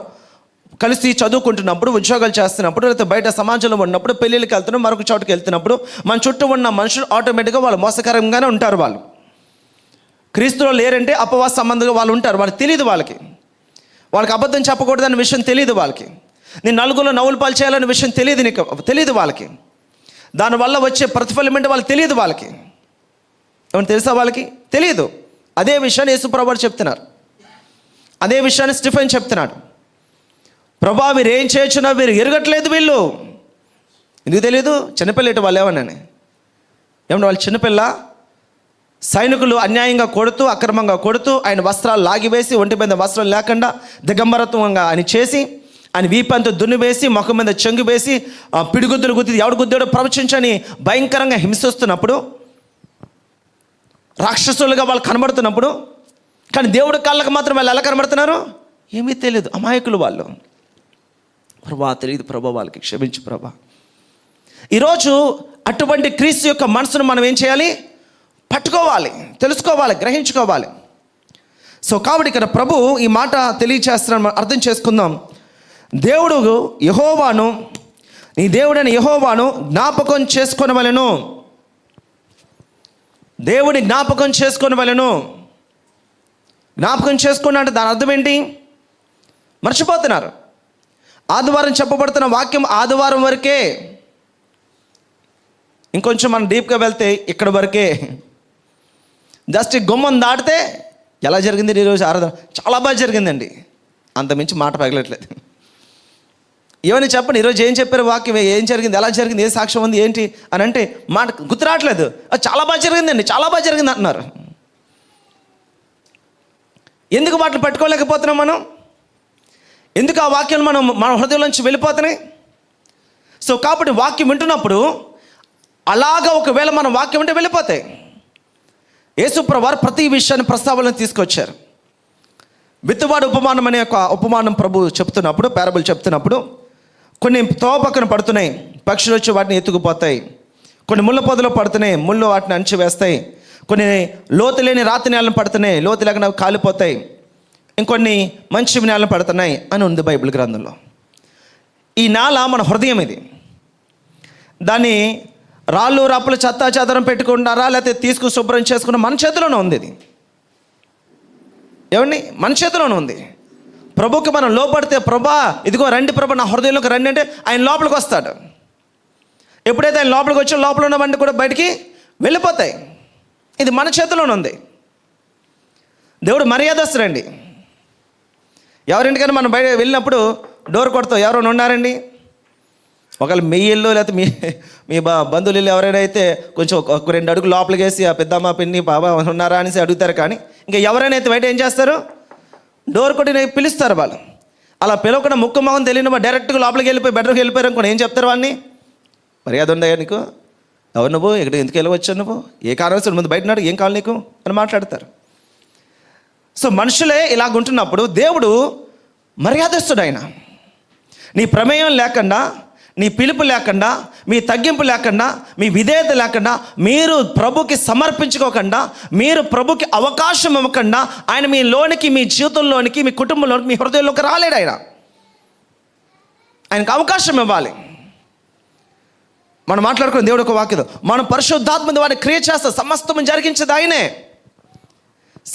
కలిసి చదువుకుంటున్నప్పుడు, ఉద్యోగాలు చేస్తున్నప్పుడు, లేకపోతే బయట సమాజంలో ఉన్నప్పుడు, పెళ్ళిళ్ళకి వెళ్తున్నప్పుడు, మరొక చోటుకి వెళ్తున్నప్పుడు మన చుట్టూ ఉన్న మనుషులు ఆటోమేటిక్గా వాళ్ళు మోసకరంగానే ఉంటారు. క్రీస్తులో లేరంటే అపవాస సంబంధంగా వాళ్ళు ఉంటారు. వాళ్ళకి తెలియదు, వాళ్ళకి అబద్ధం చెప్పకూడదనే విషయం తెలియదు. నేను నలుగురిలో నవ్వులు పాలు చేయాలనే విషయం తెలియదు వాళ్ళకి. దానివల్ల వచ్చే ప్రతిఫలం ఏంటో వాళ్ళకి తెలియదు. ఏమన్నా తెలుసా? వాళ్ళకి తెలియదు. అదే విషయాన్ని యేసు ప్రభువు చెప్తున్నారు. అదే విషయాన్ని స్టిఫెన్ చెప్తున్నాడు. ప్రభా వీరు ఏం చేయొచ్చున్నా వీరు ఎరగట్లేదు, వీళ్ళు ఎందుకు తెలియదు? చిన్నపిల్ల వాళ్ళు ఏమన్నా వాళ్ళు చిన్నపిల్ల. సైనికులు అన్యాయంగా కొడుతూ, అక్రమంగా కొడుతూ, ఆయన వస్త్రాలు లాగివేసి, ఒంటి మీద వస్త్రాలు లేకుండా దిగంబరత్వంగా ఆయన చేసి, ఆయన వీపంతా దున్నివేసి, ముఖం మీద చెంగు వేసి, పిడిగుద్దులు గుద్ది ఎవడు గుద్దాడో ప్రవచించని భయంకరంగా హింసిస్తున్నప్పుడు, రాక్షసులుగా వాళ్ళు కనబడుతున్నప్పుడు, కానీ దేవుడి కళ్ళకు మాత్రం వాళ్ళు ఎలా కనబడుతున్నారు? ఏమీ తెలియదు, అమాయకులు వాళ్ళు. ప్రభా తెలియదు ప్రభా, వాళ్ళకి క్షమించు ప్రభా. ఈరోజు అటువంటి క్రీస్తు యొక్క మనసును మనం ఏం చేయాలి? పట్టుకోవాలి, తెలుసుకోవాలి, గ్రహించుకోవాలి. సో కాబట్టి ఇక్కడ ప్రభు ఈ మాట తెలియచేస్తున్నాను, అర్థం చేసుకుందాం. దేవుడు యెహోవాను, నీ దేవుడైన యెహోవాను జ్ఞాపకం చేసుకొనవలెను. దేవుని జ్ఞాపకం చేసుకొనవలెను. జ్ఞాపకం చేసుకోండి అంటే దాని అర్థం ఏంటి? మర్చిపోతున్నారు. ఆదివారం చెప్పబడుతున్న వాక్యం ఆదివారం వరకే. ఇంకొంచెం మనం డీప్గా వెళ్తే ఇక్కడ వరకే. జస్ట్ గుమ్మం దాటితే ఎలా జరిగింది ఈరోజు ఆరాధన? చాలా బాగా జరిగిందండి. అంతమించి మాట పగలట్లేదు. ఏమని చెప్పండి, ఈరోజు ఏం చెప్పారు వాక్యం, ఏం జరిగింది, ఎలా జరిగింది, ఏ సాక్ష్యం ఉంది, ఏంటి అని అంటే మాట గుర్తురావట్లేదు. చాలా బాగా జరిగిందండి, చాలా బాగా జరిగింది అంటున్నారు. ఎందుకు వాటిని పట్టుకోలేకపోతున్నాం మనం? ఎందుకు ఆ వాక్యాలు మన హృదయంలోంచి వెళ్ళిపోతున్నాయి? సో కాబట్టి వాక్యం వింటున్నప్పుడు అలాగా ఒకవేళ మనం వాక్యం అంటే వెళ్ళిపోతాయి. యేసుప్రభువు వారు ప్రతి విషయాన్ని ప్రస్తావనలో తీసుకొచ్చారు. విత్తువాడు ఉపమానం అనే ఒక ఉపమానం ప్రభు చెప్తున్నప్పుడు, పారబుల్ చెప్తున్నప్పుడు, కొన్ని తోవ పక్కన పడుతున్నాయి, పక్షులు వచ్చి వాటిని ఎత్తుకుపోతాయి. కొన్ని ముళ్ళ పొదలో పడుతున్నాయి, ముళ్ళు వాటిని అణచివేస్తాయి. కొన్ని లోతు లేని రాతి నేలను పడుతున్నాయి, లోతు లేకుండా కాలిపోతాయి. ఇంకొన్ని మంచి నేలను పడుతున్నాయి అని ఉంది బైబిల్ గ్రంథంలో. ఈ నేల మన హృదయం. ఇది దాన్ని రాళ్ళు రప్పులు చెత్త చెదరం పెట్టుకుంటారా లేకపోతే తీసుకు శుభ్రం చేసుకున్న మన చేతిలోనే ఉంది. ఇది ఏమండి, మన చేతిలోనే ఉంది. ప్రభుకి మనం లోపడితే, ప్రభా ఇదిగో రండి ప్రభా నా హృదయంలోకి రండి అంటే ఆయన లోపలికి వస్తాడు. ఎప్పుడైతే ఆయన లోపలికి వచ్చి లోపల ఉన్నవన్నీ కూడా బయటికి వెళ్ళిపోతాయి. ఇది మన చేతిలోనే ఉంది. దేవుడు మర్యాదస్తుడండి. ఎవరింటికైనా మనం బయట వెళ్ళినప్పుడు డోర్ కొడతాం, ఎవరైనా ఉన్నారండి? ఒకవేళ మీ ఇల్లు లేకపోతే మీ బంధువులు ఇల్లు ఎవరైనా అయితే కొంచెం ఒక 2 అడుగులు లోపలికి వేసి ఆ పెద్దమ్మ పిన్ని బాబా ఉన్నారా అనేసి అడుగుతారు. కానీ ఇంకా ఎవరైనా అయితే బయట ఏం చేస్తారు? డోర్ కొట్టి పిలుస్తారు. వాళ్ళు అలా పిలవకుండా ముక్కు మొహం తెలియని డైరెక్ట్గా లోపలికి వెళ్ళిపోయి బెడ్రూమ్కి వెళ్ళిపోయారు అనుకోండి, ఏం చెప్తారు వాళ్ళని? మర్యాద ఉందా నీకు? ఎవరు నువ్వు? ఇక్కడ ఎందుకు వెళ్ళవచ్చావు నువ్వు? ఏ కారణం ముందు బయట నాడు, ఏం కావాలి నీకు అని మాట్లాడతారు. సో మనుషులే ఇలాగుంటున్నప్పుడు దేవుడు మర్యాదస్తుడు. ఆయన నీ ప్రమేయం లేకుండా, నీ పిలుపు లేకుండా, మీ తగ్గింపు లేకుండా, మీ విధేయత లేకుండా, మీరు ప్రభుకి సమర్పించుకోకుండా, మీరు ప్రభుకి అవకాశం ఇవ్వకుండా ఆయన మీ లోనికి, మీ జీవితంలోనికి, మీ కుటుంబంలోనికి, మీ హృదయంలోకి రాలేడు. ఆయనకు అవకాశం ఇవ్వాలి. మనం మాట్లాడుకున్న దేవుడు ఒక వాక్యం, మనం పరిశుద్ధాత్మ వాడిని క్రియ చేస్తా, సమస్తము జరిగించేది ఆయనే.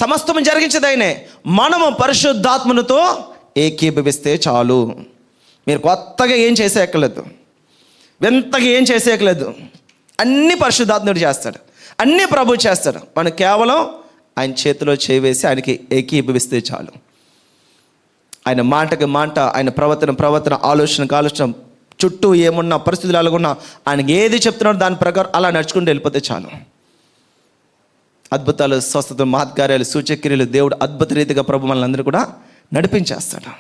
సమస్తము జరిగించేది ఆయనే. మనము పరిశుద్ధాత్మనుతో ఏకీభవిస్తే చాలు. మీరు కొత్తగా ఏం చేసేయక్కర్లేదు, వింతగా ఏం చేసేయక్కర్లేదు. అన్నీ పరిశుద్ధాత్ముడు చేస్తాడు, అన్నీ ప్రభు చేస్తాడు. మనం కేవలం ఆయన చేతిలో చేవేసి ఆయనకి ఏకీభవిస్తే చాలు. ఆయన మాటకి మాట, ఆయన ప్రవర్తన, ఆలోచనకు ఆలోచన, చుట్టూ ఏమున్నా పరిస్థితులు అలాగున్నా ఆయనకి ఏది చెప్తున్నాడో దాని ప్రకారం అలా నడుచుకుంటూ వెళ్ళిపోతే చాలు. అద్భుతాలు, స్వస్థతలు, మహత్కార్యాలు, సూచక్రియలు దేవుడు అద్భుత రీతిగా ప్రభు మనల్ని కూడా నడిపించేస్తాడు.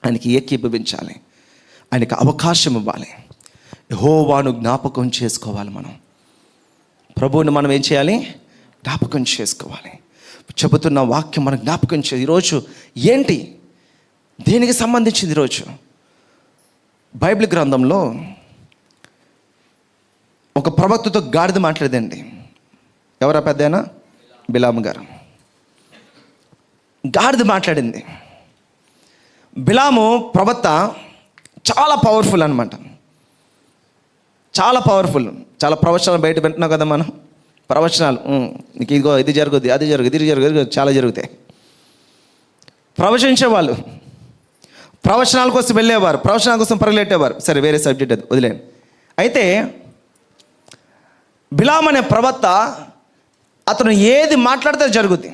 ఆయనకి ఏకీభవించాలి, ఆయనకి అవకాశం ఇవ్వాలి. యెహోవాను జ్ఞాపకం చేసుకోవాలి. మనం ప్రభువుని మనం ఏం చేయాలి? జ్ఞాపకం చేసుకోవాలి. చెబుతున్న వాక్యం మనం జ్ఞాపకం చేయాలి. ఈరోజు ఏంటి, దేనికి సంబంధించింది? ఈరోజు బైబిల్ గ్రంథంలో ఒక ప్రవక్తతో గాడిద మాట్లాడేదండి. ఎవరా పెద్దయినా? బిలాము గారు. గాడిద మాట్లాడింది. బిలాము ప్రవక్త చాలా పవర్ఫుల్ అనమాట, చాలా పవర్ఫుల్. చాలా ప్రవచనాలు బయట వింటున్నాం కదా మనం. ప్రవచనాలు, నీకు ఇదిగో ఇది జరుగుద్ది, అది జరుగుద్ది, ఇది జరుగుద్ది, చాలా జరుగుతాయి. ప్రవచించేవాళ్ళు, ప్రవచనాల కోసం వెళ్ళేవారు, ప్రవచనాల కోసం పరిగెట్టేవారు. సరే, వేరే సబ్జెక్ట్ అది వదిలేండి. అయితే బిలాము అనే ప్రవక్త, అతను ఏది మాట్లాడితే జరుగుద్ది.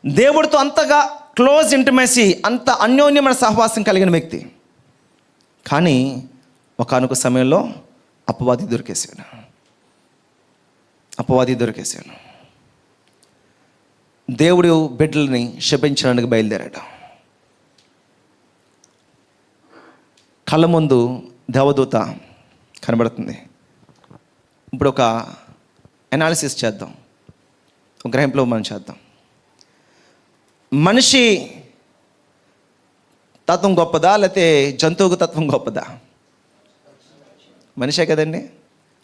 దేవుడితో అంతగా క్లోజ్ ఇంటిమసీ, అంత అన్యోన్యమైన సహవాసం కలిగిన వ్యక్తి. కానీ ఒకానొక సమయంలో అపవాది దొరికేసాడు. దేవుడు బిడ్డలని శపించడానికి బయలుదేరాడు. కళ్ళ ముందు దేవదూత కనబడుతుంది. ఇప్పుడు ఒక అనాలిసిస్ చేద్దాం, ఒక గ్రహింపులో మనం చేద్దాం. మనిషి తత్వం గొప్పదా లేకపోతే జంతువుకు తత్వం గొప్పదా? మనిషే కదండి.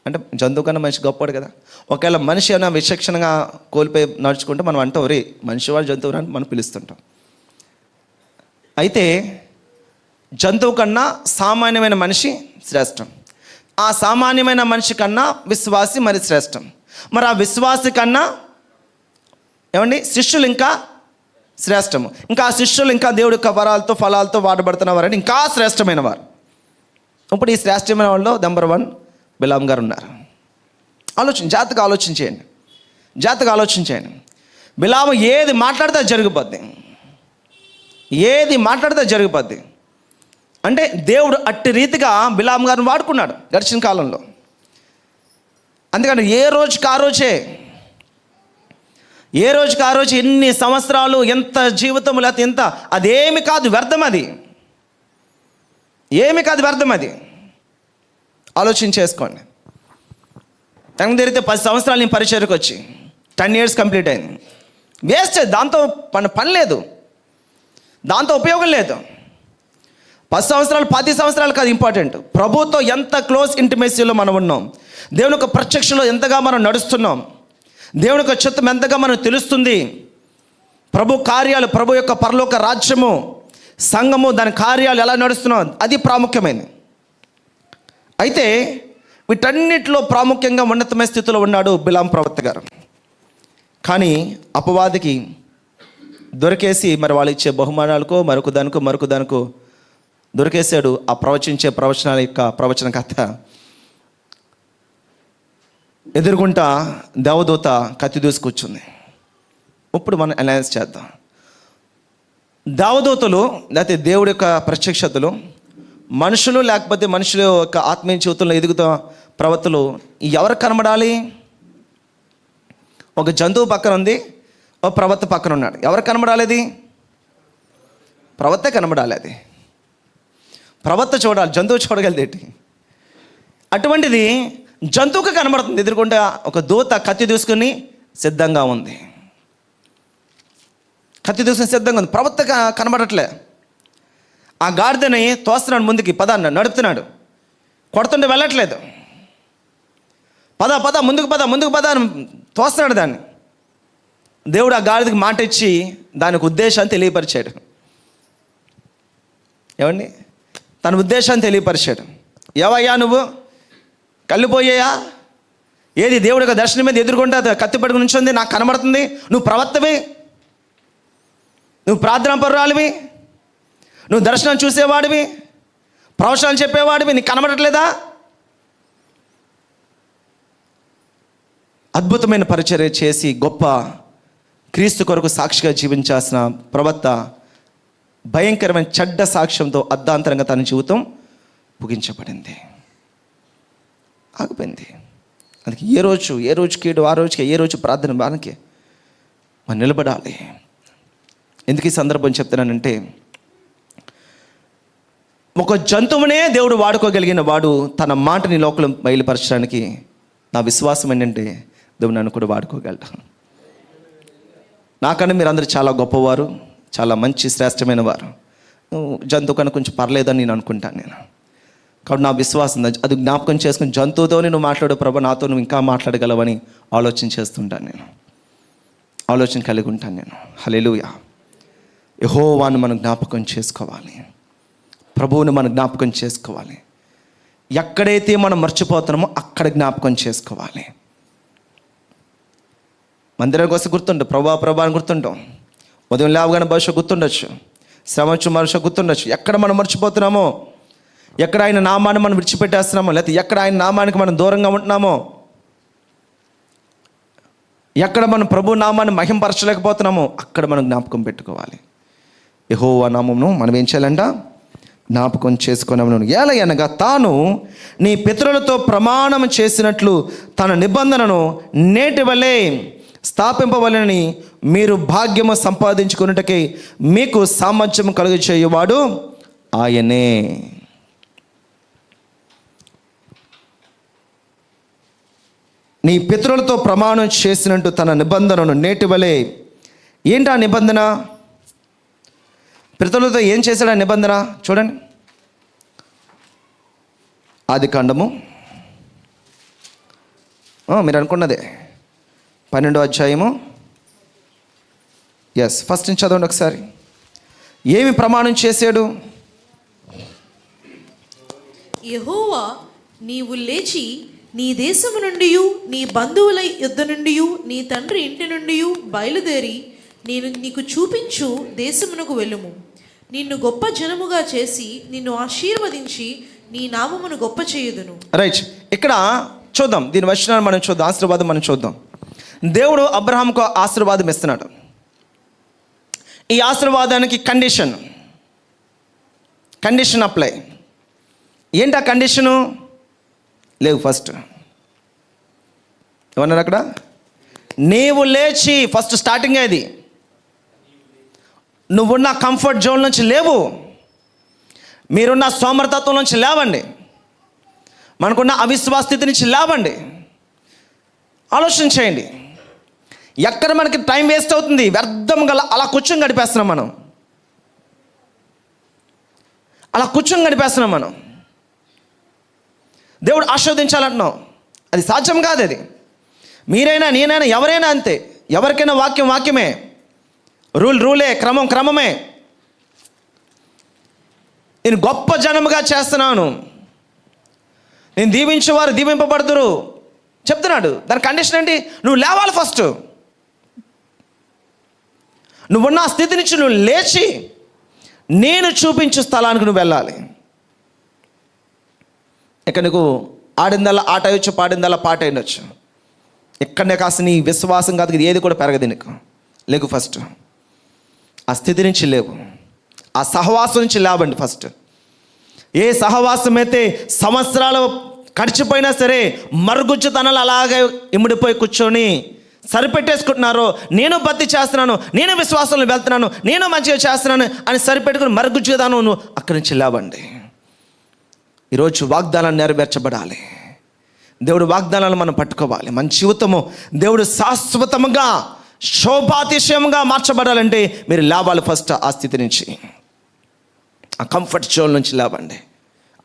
అంటే జంతువు కన్నా మనిషి గొప్పవాడు కదా. ఒకవేళ మనిషి ఏమైనా విచక్షణగా కోల్పోయి నడుచుకుంటే మనం అంటాం, రే మనిషి వాడు జంతువు అని మనం పిలుస్తుంటాం. అయితే జంతువు కన్నా సామాన్యమైన మనిషి శ్రేష్టం. ఆ సామాన్యమైన మనిషి కన్నా విశ్వాసి మరి శ్రేష్టం. మరి ఆ విశ్వాసి కన్నా ఏమండి, శిష్యులు ఇంకా శ్రేష్టము. ఇంకా ఆ శిష్యులు ఇంకా దేవుడి యొక్క వరాలతో ఫలాలతో వాడబడుతున్న వారని ఇంకా శ్రేష్టమైన వారు. ఇప్పుడు ఈ శ్రేష్టమైన వాళ్ళు నెంబర్ 1 బిలాం గారు ఉన్నారు. జాగ్రత్తగా ఆలోచించేయండి. బిలాము ఏది మాట్లాడితే జరిగిపోద్ది, ఏది మాట్లాడితే జరిగిపోద్ది. అంటే దేవుడు అట్టి రీతిగా బిలాం గారిని వాడుకున్నాడు గడిచిన కాలంలో. అందుకని ఏ రోజుకి ఆ రోజు ఎన్ని సంవత్సరాలు, ఎంత జీవితం, లేకపోతే ఎంత, అదేమి కాదు వ్యర్థం, వ్యర్థం. ఆలోచన చేసుకోండి. తనకు తిరిగితే 10 సంవత్సరాలు నేను పరిచయకు వచ్చి 10 years కంప్లీట్ అయింది. వేస్ట్. దాంతో పని లేదు, దాంతో ఉపయోగం లేదు. 10 సంవత్సరాలు 10 సంవత్సరాలు కాదు ఇంపార్టెంట్. ప్రభుతో ఎంత క్లోజ్ ఇంటిమేసీలో మనం ఉన్నాం, దేవుని యొక్క ప్రత్యక్షలో ఎంతగా మనం నడుస్తున్నాం, దేవుని యొక్క చిత్తం ఎంతగా మనకు తెలుస్తుంది, ప్రభు కార్యాలు, ప్రభు యొక్క పరలోక రాజ్యము, సంఘము, దాని కార్యాలు ఎలా నడుస్తున్నాం, అది ప్రాముఖ్యమైనది. అయితే వీటన్నిటిలో ప్రాముఖ్యంగా ఉన్నతమైన స్థితిలో ఉన్నాడు బిలాం ప్రవక్త గారు. కానీ అపవాదికి దొరికేసి మరి వాళ్ళు ఇచ్చే బహుమానాలకో మరొక దానికో దొరికేశాడు. ఆ ప్రవచించే ప్రవచనాల యొక్క ప్రవచనకర్త ఎదురుగుంటా దేవదూత కత్తి దూసుకొచ్చింది. ఇప్పుడు మనం అనలైజ్ చేద్దాం. దేవదూతలు లేకపోతే దేవుడి యొక్క ప్రత్యక్షతలు, మనుషులు లేకపోతే మనుషుల యొక్క ఆత్మీయ జీవితంలో ఎదుగుతా ప్రవక్తలు ఎవరు కనబడాలి? ఒక జంతువు పక్కన ఉంది, ఒక ప్రవక్త పక్కన ఉన్నాడు. ఎవరు కనబడాలి? అది ప్రవక్త కనబడాలి. అది ప్రవక్త చూడాలి, జంతువు చూడగలిదేటి. అటువంటిది జంతువుకి కనబడుతుంది. ఎదురుకుండా ఒక దూత కత్తి దూసుకుని సిద్ధంగా ఉంది. ప్రవక్త కనబడట్లే. ఆ గాడిదని తోస్తున్నాడు ముందుకి, పద నడుపుతున్నాడు. కొడుతుంటే వెళ్ళట్లేదు. పద ముందుకు పద అని తోస్తున్నాడు దాన్ని. దేవుడు ఆ గాడిదకి మాట ఇచ్చి దానికి ఉద్దేశాన్ని తెలియపరిచాడు. ఏమండి, తన ఉద్దేశాన్ని తెలియపరిచాడు. ఏవయ్యా నువ్వు కళ్ళిపోయాయా? ఏది దేవుడి యొక్క దర్శనం మీద ఎదుర్కొంటే కత్తి పట్టుకుని నుంచింది, నాకు కనబడుతుంది. నువ్వు ప్రవక్తవి, నువ్వు ప్రార్థనా పరురాలివి, నువ్వు దర్శనం చూసేవాడివి, ప్రవచనాలు చెప్పేవాడివి, నీకు కనబడట్లేదా? అద్భుతమైన పరిచర్య చేసి గొప్ప క్రీస్తు కొరకు సాక్షిగా జీవించాల్సిన ప్రవక్త భయంకరమైన చెడ్డ సాక్ష్యంతో అర్ధాంతరంగా తన జీవితం ముగించబడింది, ఆగిపోయింది. అందుకే ఏ రోజుకి ఆ రోజుకి ఏ రోజు ప్రార్థన బానికి మనం నిలబడాలి. ఎందుకు ఈ సందర్భం చెప్తున్నానంటే, ఒక జంతువునే దేవుడు వాడుకోగలిగిన వాడు తన మాటని లోకం బయలుపరచడానికి నా విశ్వాసం ఏంటంటే దేవుడు నన్ను కూడా వాడుకోగలడు. నాకన్నా మీరు అందరూ చాలా గొప్పవారు, చాలా మంచి శ్రేష్టమైన వారు. జంతువు కన్నా కొంచెం పర్లేదని నేను అనుకుంటాను. కాబట్టి నా విశ్వాసం అది జ్ఞాపకం చేసుకుని జంతువుతో నువ్వు మాట్లాడే ప్రభు, నాతో నువ్వు ఇంకా మాట్లాడగలవని ఆలోచన చేస్తుంటాను నేను, ఆలోచన కలిగి ఉంటాను నేను. హల్లెలూయా. యెహోవాను మనం జ్ఞాపకం చేసుకోవాలి, ప్రభువుని మనం జ్ఞాపకం చేసుకోవాలి. ఎక్కడైతే మనం మర్చిపోతున్నామో అక్కడ జ్ఞాపకం చేసుకోవాలి. మందిరానికి వస్తే గుర్తుండు, ప్రభా అని గుర్తుంటాం. ఉదయం లేవగానే భవిష్యత్తు గుర్తుండొచ్చు, శ్రమ భవిష్యత్తు గుర్తుండొచ్చు. ఎక్కడ మనం మర్చిపోతున్నామో, ఎక్కడ ఆయన నామాన్ని మనం విడిచిపెట్టేస్తున్నామో, లేకపోతే ఎక్కడ ఆయన నామానికి మనం దూరంగా ఉంటున్నామో, ఎక్కడ మనం ప్రభు నామాన్ని మహింపరచలేకపోతున్నామో అక్కడ మనం జ్ఞాపకం పెట్టుకోవాలి. యెహోవా నామమును మనం ఏం చేయాలంట? జ్ఞాపకం చేసుకున్నాము. ఎలాగనగా తాను నీ పితరులతో ప్రమాణం చేసినట్లు తన నిబంధనను నేటి వలె స్థాపింపవలెనని మీరు భాగ్యము సంపాదించుకున్నటకై మీకు సామర్థ్యం కలుగచేయువాడు ఆయనే. నీ పితరులతో ప్రమాణం చేసినట్టు తన నిబంధనను నేటి వలె. ఏంటి ఆ నిబంధన? పితరులతో ఏం చేశాడు ఆ నిబంధన? చూడండి, ఆదికాండము మీరు అనుకున్నదే 12వ అధ్యాయము. ఫస్ట్ నుంచి చదవండి ఒకసారి. ఏమి ప్రమాణం చేశాడు? యెహోవా నీవు లేచి నీ దేశము నుండి నీ బంధువుల యుద్ధ నుండి నీ తండ్రి ఇంటి నుండి బయలుదేరి నేను నీకు చూపించు దేశమునకు వెళ్ళుము. నిన్ను గొప్ప జనముగా చేసి నిన్ను ఆశీర్వదించి నీ నామమును గొప్ప చేయుదును. రైట్, ఇక్కడ చూద్దాం, దీని వచనాన్ని మనం చూద్దాం, ఆశీర్వాదం మనం చూద్దాం. దేవుడు అబ్రహాంకు ఆశీర్వాదం ఇస్తున్నాడు. ఈ ఆశీర్వాదానికి కండిషన్ అప్లై. ఏంటి ఆ కండిషను? లేవు. ఫస్ట్ ఏమన్నారు అక్కడ? నీవు లేచి, ఫస్ట్ స్టార్టింగ్ అది. నువ్వున్న కంఫర్ట్ జోన్ నుంచి లేవు, మీరున్న సోమరతత్వం నుంచి లేవండి, మనకున్న అవిశ్వాస స్థితి నుంచి లేవండి. ఆలోచన చేయండి, ఎక్కడ మనకి టైం వేస్ట్ అవుతుంది, వ్యర్థం గల అలా కూర్చొని గడిపేస్తున్నాం మనం, మనం. దేవుడు ఆశీర్వదించాలంటున్నాం, అది సాధ్యం కాదు. అది మీరైనా నేనైనా ఎవరైనా అంతే. ఎవరికైనా వాక్యమే, రూలే, క్రమమే. నేను గొప్ప జనముగా చేస్తున్నాను, నేను దీవించేవారు దీవింపబడుతురు చెప్తున్నాడు. దాని కండిషన్ ఏంటి? నువ్వు లేవాలి ఫస్ట్. నువ్వున్న ఆ స్థితి నుంచి నువ్వు లేచి నేను చూపించు స్థలానికి నువ్వు వెళ్ళాలి. ఇక నీకు ఆడిందల్లా ఆట అయ్యొచ్చు, పాడిందల్లా పాట అయ్యొచ్చు. ఎక్కడనే కాస్త నీ విశ్వాసం కాదు, ఇది ఏది కూడా పెరగదు నీకు. లేకు ఫస్ట్ ఆ స్థితి నుంచి లేవు, ఆ సహవాసం నుంచి లేవండి ఫస్ట్. ఏ సహవాసం అయితే సంవత్సరాలు గడిచిపోయినా సరే మరుగుజ్జుతనాలు అలాగే ఇమిడిపోయి కూర్చొని సరిపెట్టేసుకుంటున్నారో, నేను భక్తి చేస్తున్నాను, నేను విశ్వాసంలో వెళ్తున్నాను, నేను మంచిగా చేస్తున్నాను అని సరిపెట్టుకుని మరుగుజ్జుదాను, నువ్వు అక్కడి నుంచి లేవండి. ఈరోజు వాగ్దానాలు నెరవేర్చబడాలి. దేవుడు వాగ్దానాలు మనం పట్టుకోవాలి. మన జీవితము దేవుడు శాశ్వతముగా శోభాతిశయంగా మార్చబడాలంటే మీరు లేవాలి ఫస్ట్. ఆ స్థితి నుంచి, ఆ కంఫర్ట్ జోన్ నుంచి లేవండి,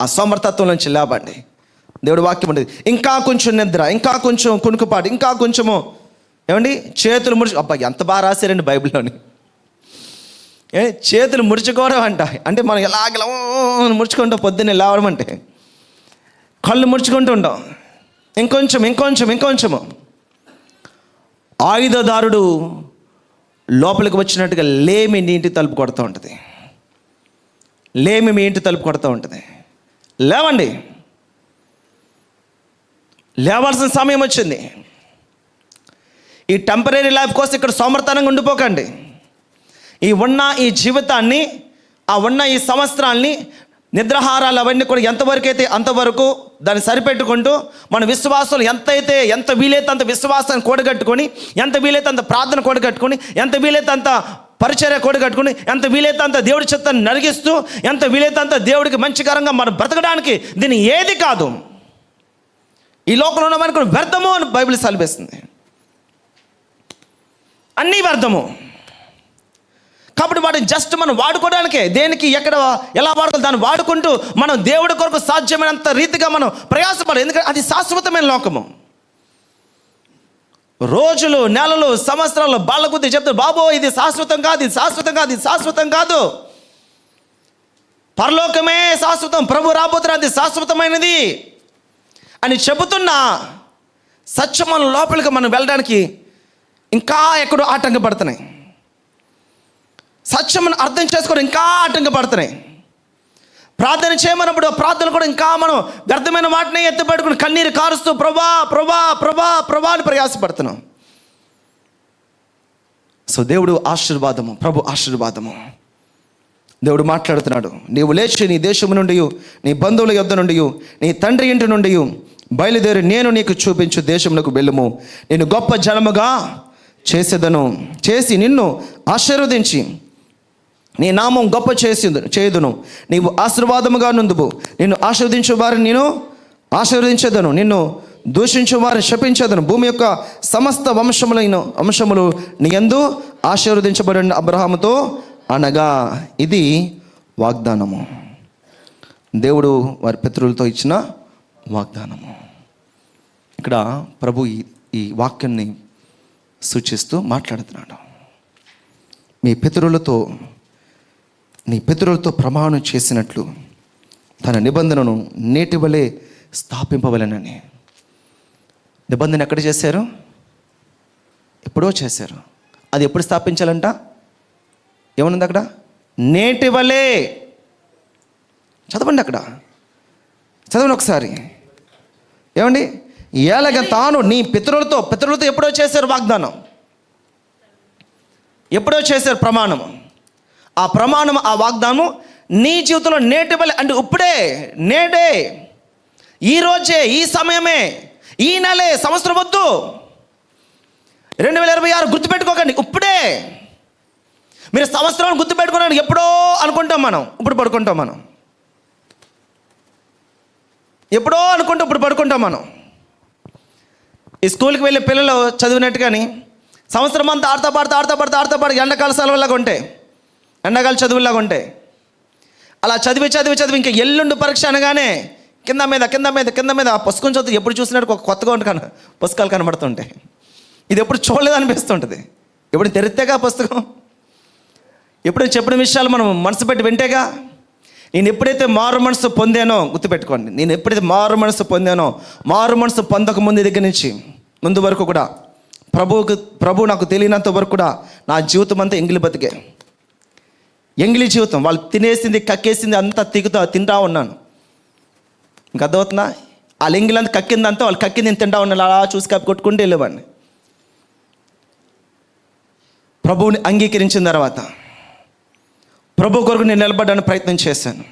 ఆ సోమరతత్వం నుంచి లేవండి. దేవుడు వాక్యం ఉండేది, ఇంకా కొంచెం నిద్ర, ఇంకా కొంచెం కునుకుపాటు, ఇంకా కొంచెము ఏమండి చేతులు ముడుచు. అబ్బా ఎంత బాగా రాశారండి బైబిల్లోని. చేతులు ముడుచుకోవడం అంటే మనం ఎలాగలా ముడుచుకుంటాం, పొద్దున్నే లేవడం అంటే కళ్ళు ముడుచుకుంటూ ఉంటాం. ఇంకొంచెము ఆయుధదారుడు లోపలికి వచ్చినట్టుగా లేమి నీ ఇంటి తలుపు కొడుతూ ఉంటుంది, లేమి మీ ఇంటి తలుపు కొడుతూ ఉంటుంది. లేవండి, లేవాల్సిన సమయం వచ్చింది. ఈ టెంపరీ లైఫ్ కోసం ఇక్కడ సోమర్తనంగా ఉండిపోకండి. ఈ జీవితాన్ని, ఈ సంవత్సరాల్ని, నిద్రాహారాలు అవన్నీ కూడా ఎంతవరకు అయితే అంతవరకు దాన్ని సరిపెట్టుకుంటూ మన విశ్వాసం ఎంత వీలైతే అంత విశ్వాసాన్ని కూడగట్టుకొని, ఎంత వీలైతే అంత ప్రార్థన కూడగట్టుకొని, ఎంత వీలైతే అంత పరిచర్య కూడగట్టుకుని, ఎంత వీలైతే అంత దేవుడి చిత్తాన్ని నరిగిస్తూ, ఎంత వీలైతే అంత దేవుడికి మంచికరంగా మనం బ్రతకడానికి దీన్ని ఏది కాదు. ఈ లోకంలో ఉన్న మనకు వ్యర్థము అని బైబిల్ సెలవిస్తుంది. అన్నీ వ్యర్థము. కాబట్టి వాటిని జస్ట్ మనం వాడుకోవడానికే, దేనికి ఎక్కడ ఎలా వాడుకోవాలి దాన్ని వాడుకుంటూ మనం దేవుడి కొరకు సాధ్యమైనంత రీతిగా మనం ప్రయాసపడాలి. ఎందుకంటే అది శాశ్వతమైన లోకము. రోజులు, నెలలు, సంవత్సరాలు బాళ్ళ కొద్దీ చెప్తారు, బాబో ఇది శాశ్వతం కాదు, ఇది శాశ్వతం కాదు. పరలోకమే శాశ్వతం, ప్రభు రాబోతున్నారు, అది శాశ్వతమైనది అని చెబుతున్నా సత్యమైన లోపలికి మనం వెళ్ళడానికి ఇంకా ఎక్కడో ఆటంకపడుతున్నాయి. సత్యమును అర్థం చేసుకోవడం ఇంకా ఆటంకపడుతున్నాయి. ప్రార్థన చేయమన్నప్పుడు ప్రార్థన కూడా ఇంకా మనం వ్యర్థమైన వాటిని ఎత్తిపట్టుకుని కన్నీరు కారుస్తూ ప్రభా అని ప్రయాసపడుతున్నాం. సో దేవుడు ఆశీర్వాదము, ప్రభు ఆశీర్వాదము. దేవుడు మాట్లాడుతున్నాడు, నీవు లేచి నీ దేశము నుండి, నీ బంధువుల యొద్ద నుండి, నీ తండ్రి ఇంటి నుండి బయలుదేరి నేను నీకు చూపించు దేశమునకు వెళ్ళుము. నేను గొప్ప జనముగా చేసి నిన్ను ఆశీర్వదించి నీ నామం గొప్ప చేయుదును. నీవు ఆశీర్వాదముగా నుందువు. నిన్ను ఆశీర్వదించు వారిని నేను ఆశీర్వదించేదను, నిన్ను దూషించు వారిని శపించేదను. భూమి యొక్క సమస్త వంశములు నీ యందు ఆశీర్వదించబడిన అబ్రహాముతో అనగా. ఇది వాగ్దానము, దేవుడు వారి పితరులతో ఇచ్చిన వాగ్దానము. ఇక్కడ ప్రభు ఈ వాక్యాన్ని సూచిస్తూ మాట్లాడుతున్నాడు. నీ పితరులతో ప్రమాణం చేసినట్లు తన నిబంధనను నేటి వలె స్థాపింపవలెనని. నిబంధన ఎక్కడ చేశారు? ఎప్పుడో చేశారు. అది ఎప్పుడు స్థాపించాలంట? ఏమనుంది అక్కడ? నేటి వలే. చదవండి అక్కడ, చదవండి ఒకసారి. ఏమండి? ఎలాగ తాను నీ పితరులతో ఎప్పుడో చేశారు వాగ్దానం, ఎప్పుడో చేశారు ప్రమాణం. ఆ ప్రమాణం, ఆ వాగ్దానం నీ జీవితంలో నేటి వలె అంటే ఇప్పుడే, నేడే, ఈరోజే, ఈ సమయమే, ఈ నెలే, సంవత్సరం వద్దు, 2026 గుర్తుపెట్టుకోకండి. ఇప్పుడే. మీరు సంవత్సరాన్ని గుర్తుపెట్టుకోవడానికి ఎప్పుడో అనుకుంటాం మనం, ఇప్పుడు పడుకుంటాం మనం. ఎప్పుడో అనుకుంటాం, ఇప్పుడు పడుకుంటాం మనం. ఈ స్కూల్కి వెళ్ళే పిల్లలు చదివినట్టు కానీ సంవత్సరం అంతా ఆడతా పాడుతా ఎండాకాల సెలవులాగా ఉంటాయి, ఎండాకాల చదువులాగా ఉంటాయి. అలా చదివి ఇంకా ఎల్లుండి పరీక్ష అనగానే కింద మీద ఆ పుస్తకం చదువు ఎప్పుడు చూసినట్టు ఒక కొత్తగా ఉంటుంది, పుస్తకాలు కనబడుతుంటాయి. ఇది ఎప్పుడు చూడలేదు అనిపిస్తుంటుంది. ఎప్పుడు తెరిస్తేగా పుస్తకం, ఎప్పుడు చెప్పిన విషయాలు మనం మనసు పెట్టి వింటేగా. నేను ఎప్పుడైతే మారు మనసు పొందానో, గుర్తుపెట్టుకోండి, నేను ఎప్పుడైతే మారు మనసు పొందానో, మారు మనసు పొందక ముందు దగ్గర నుంచి ముందు వరకు కూడా ప్రభు నాకు తెలియనంత వరకు కూడా నా జీవితం అంతా ఎంగిలి బతికే, ఎంగిలి జీవితం. వాళ్ళు తినేసింది, కక్కేసింది అంతా తింటా ఉన్నాను. ఇంకా అర్థమవుతుందా? వాళ్ళు ఎంగిలంతా కక్కిందంతా, వాళ్ళు కక్కింది నేను తింటా ఉన్నాను. అలా చూసి కప్పి కొట్టుకుంటూ వెళ్ళేవాడిని. ప్రభువుని అంగీకరించిన తర్వాత ప్రభు కొరకు నేను నిలబడడానికి ప్రయత్నం చేశాను.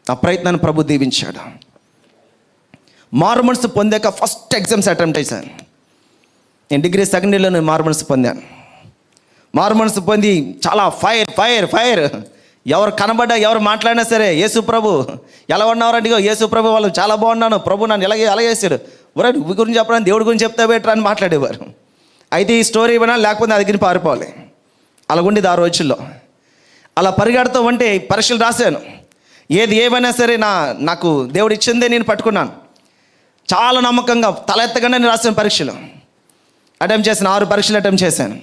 ఆ ప్రయత్నాన్ని ప్రభు దీవించాడు. మారు మనసు పొందాక ఫస్ట్ ఎగ్జామ్స్ అటెంప్ట్ చేశాను. నేను డిగ్రీ సెకండ్ ఇయర్లో నేను మారు మనసు పొందాను. మారు మనసు పొంది చాలా ఫైర్. ఎవరు కనబడ్డా, ఎవరు మాట్లాడినా సరే, యేసు ప్రభు ఎలా ఉన్నారంటే, యేసు ప్రభు వాళ్ళు చాలా బాగున్నాను, ప్రభు నన్ను ఎలా చేశాడు, ఒరే నువ్వు గురించి చెప్పడానికి దేవుడి గురించి చెప్తా బెటర్ అని మాట్లాడేవారు. అయితే ఈ స్టోరీ ఇవ్వనా, లేకపోతే నా దగ్గర పారిపోవాలి. అలాగుండేది ఆ రోజుల్లో. అలా పరిగెడుతూ ఉంటే పరీక్షలు రాశాను. ఏది ఏమైనా సరే నాకు దేవుడు ఇచ్చిందే నేను పట్టుకున్నాను. చాలా నమ్మకంగా తల ఎత్తగానే నేను రాశాను. పరీక్షలు అటెంప్ట్ చేశాను, 6 పరీక్షలు అటెంప్ట్ చేశాను.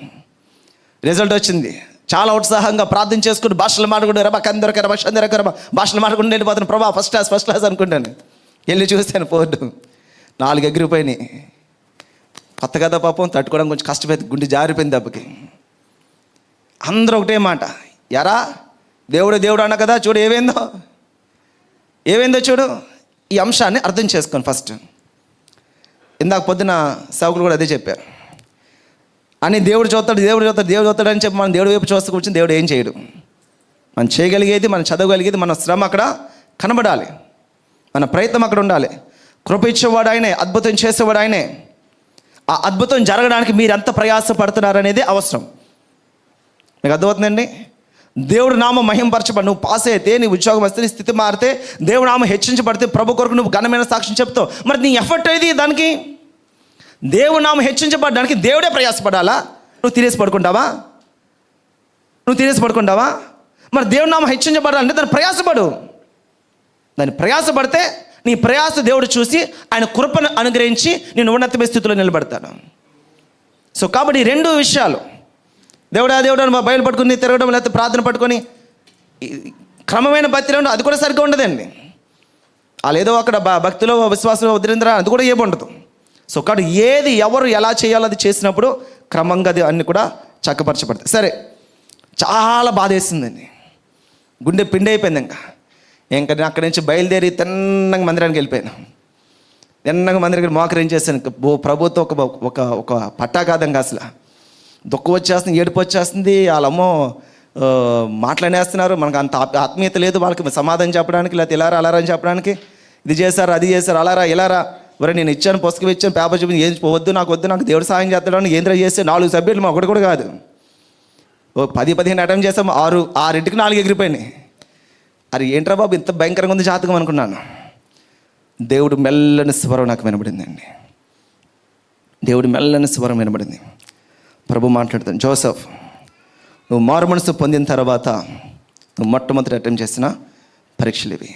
రిజల్ట్ వచ్చింది. చాలా ఉత్సాహంగా ప్రార్థన చేసుకుని భాషలు మాట్లాడుకుంటే భాషలు మాట్లాడుకుంటూ వెళ్ళిపోతాను. ప్రభా ఫస్ట్ క్లాస్ అనుకుంటాను. వెళ్ళి చూస్తాను, 4 ఎగిరిపోయినాయి. కొత్త కదా పాపం, తట్టుకోవడం కొంచెం కష్టమైంది, గుండె జారిపోయింది దెబ్బకి. అందరూ ఒకటే మాట, ఎరా దేవుడు అన్న కదా, చూడు ఏమైందో చూడు. ఈ అంశాన్ని అర్థం చేసుకోండి ఫస్ట్. ఇందాక పొద్దున సేవకులు కూడా అదే చెప్పారు. అని దేవుడు చూస్తాడు అని చెప్పి మనం దేవుడి వైపు చూస్తూ కూర్చొని దేవుడు ఏం చేయడు. మనం చేయగలిగేది, మనం చదవగలిగేది, మన శ్రమ అక్కడ కనబడాలి, మన ప్రయత్నం అక్కడ ఉండాలి. కృప ఇచ్చేవాడు ఆయనే, అద్భుతం చేసేవాడు ఆయనే. ఆ అద్భుతం జరగడానికి మీరు ఎంత ప్రయాసపడుతున్నారనేది అవసరం. మీకు అర్థమవుతుందండి? దేవుడు నామం మహింపరచబడి, నువ్వు పాస్ అయితే, నీ ఉద్యోగం వస్తే, నీ స్థితి మారితే, దేవుడు నామం హెచ్చించబడితే, ప్రభు కొరకు నువ్వు ఘనమైన సాక్ష్యం చెప్తావు. మరి నీ ఎఫర్ట్ ఏది దానికి? దేవుడు నామం హెచ్చించబడడానికి దేవుడే ప్రయాసపడాలా? నువ్వు తినేసి పడుకుంటావా? మరి దేవుడు నామం హెచ్చించబడాలంటే దాన్ని ప్రయాసపడితే నీ ప్రయాస దేవుడు చూసి ఆయన కృపను అనుగ్రహించి నేను ఉన్నతమైన స్థితిలో నిలబడతాను. సో కాబట్టి 2 విషయాలు, దేవుడు మా బయలు పట్టుకుని తిరగడం, లేకపోతే ప్రార్థన పట్టుకొని క్రమమైన భక్తిలో అది కూడా సరిగ్గా ఉండదండి. వాళ్ళు ఏదో అక్కడ భక్తిలో విశ్వాసంలో వదిలిందిరా, అది కూడా ఏముండదు. సో కాబట్టి ఏది ఎవరు ఎలా చేయాలో అది చేసినప్పుడు క్రమంగా అది అన్నీ కూడా చక్కపరచబడతాయి. సరే, చాలా బాధ వేసిందండి, గుండె పిండి అయిపోయింది. ఇంకా నేను అక్కడి నుంచి బయలుదేరి తిన్నగా మందిరానికి వెళ్ళిపోయాను. తిన్నగా మందిరానికి మోకరేం చేశాను. ప్రభుత్వం ఒక పట్టాఘాతంగా అసలు దుఃఖం వచ్చేస్తుంది, ఏడుపు వచ్చేస్తుంది. వాళ్ళమ్మో మాట్లాడేస్తున్నారు. మనకు అంత ఆత్మీయత లేదు వాళ్ళకి సమాధానం చెప్పడానికి, లేకపోతే ఇలారా అలారా అని చెప్పడానికి. ఇది చేశారు, అది చేశారు, అలారా ఇలారా. మరి నేను ఇచ్చాను, పుస్తకం ఇచ్చాను, పేపర్ చూపించి, ఏం వద్దు నాకు దేవుడు సాయం చేస్తాడని ఏంద్ర చేస్తే 4 సభ్యులు, మా ఒకటి కూడా కాదు, 10-15 అటెంప్ట్ చేసాము. 6కి 4 ఎగిరిపోయినాయి. అది ఏంట్రా బాబు ఇంత భయంకరంగా ఉంది జాతకం అనుకున్నాను. దేవుడు మెల్లని స్వరం నాకు వినబడిందండి. దేవుడు మెల్లని స్వరం వినబడింది. ప్రభు మాట్లాడుతాను, జోసెఫ్, నువ్వు మారు మనసు పొందిన తర్వాత నువ్వు మొట్టమొదటి అటెంప్ట్ చేసిన పరీక్షలు ఇవి.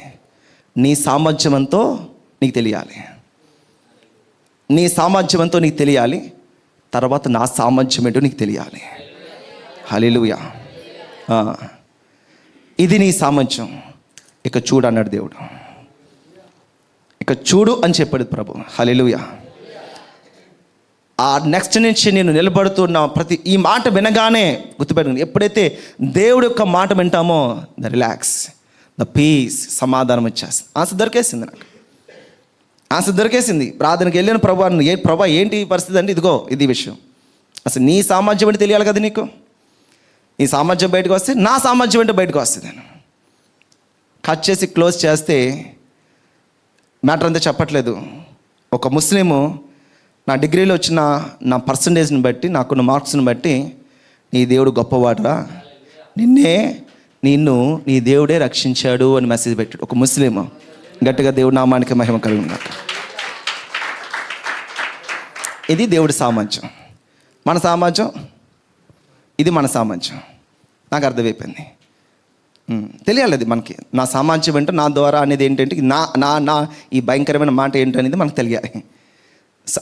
నీ సామర్థ్యమంతో నీకు తెలియాలి, తర్వాత నా సామర్థ్యం ఏంటో నీకు తెలియాలి. హల్లెలూయా. ఇది నీ సామర్థ్యం, ఇక చూడు అన్నాడు దేవుడు. ఇక చూడు అని చెప్పాడు ప్రభు. హల్లెలూయా. ఆ నెక్స్ట్ నుంచి నేను నిలబడుతున్న ప్రతి ఈ మాట వినగానే గుర్తుపెట్టుకుని, ఎప్పుడైతే దేవుడి యొక్క మాట వింటామో ద రిలాక్స్, ద పీస్, సమాధానం వచ్చేస్తుంది. ఆన్సర్ దొరికేసింది, నాకు ఆన్సర్ దొరికేసింది. ప్రార్థనకి వెళ్ళిన ప్రభా ఏంటి ఈ పరిస్థితి అంటే, ఇదిగో ఇది విషయం. అసలు నీ సామర్థ్యం అంటే తెలియాలి కదా నీకు. నీ సామర్థ్యం బయటకు వస్తే నా సామర్థ్యం అంటే బయటకు వస్తుంది. నేను కట్ చేసి క్లోజ్ చేస్తే మ్యాటర్ అంతా చెప్పట్లేదు. ఒక ముస్లిము నా డిగ్రీలో వచ్చిన నా పర్సంటేజ్ని బట్టి, నాకున్న మార్క్స్ని బట్టి, నీ దేవుడు గొప్పవాడురా, నిన్ను నీ దేవుడే రక్షించాడు అని మెసేజ్ పెట్టాడు ఒక ముస్లిము. గట్టిగా దేవుడి నామానికి మహిమ కలిగి ఉన్నాడు. ఇది దేవుడి సామర్థ్యం. మన సామర్థ్యం ఇది, మన సామర్థ్యం. నాకు అర్థమైపోయింది, తెలియాలి అది మనకి. నా సామర్థ్యం ఏంటో, నా ద్వారా అనేది ఏంటంటే, నా ఈ భయంకరమైన మాట ఏంటనేది మనకు తెలియాలి.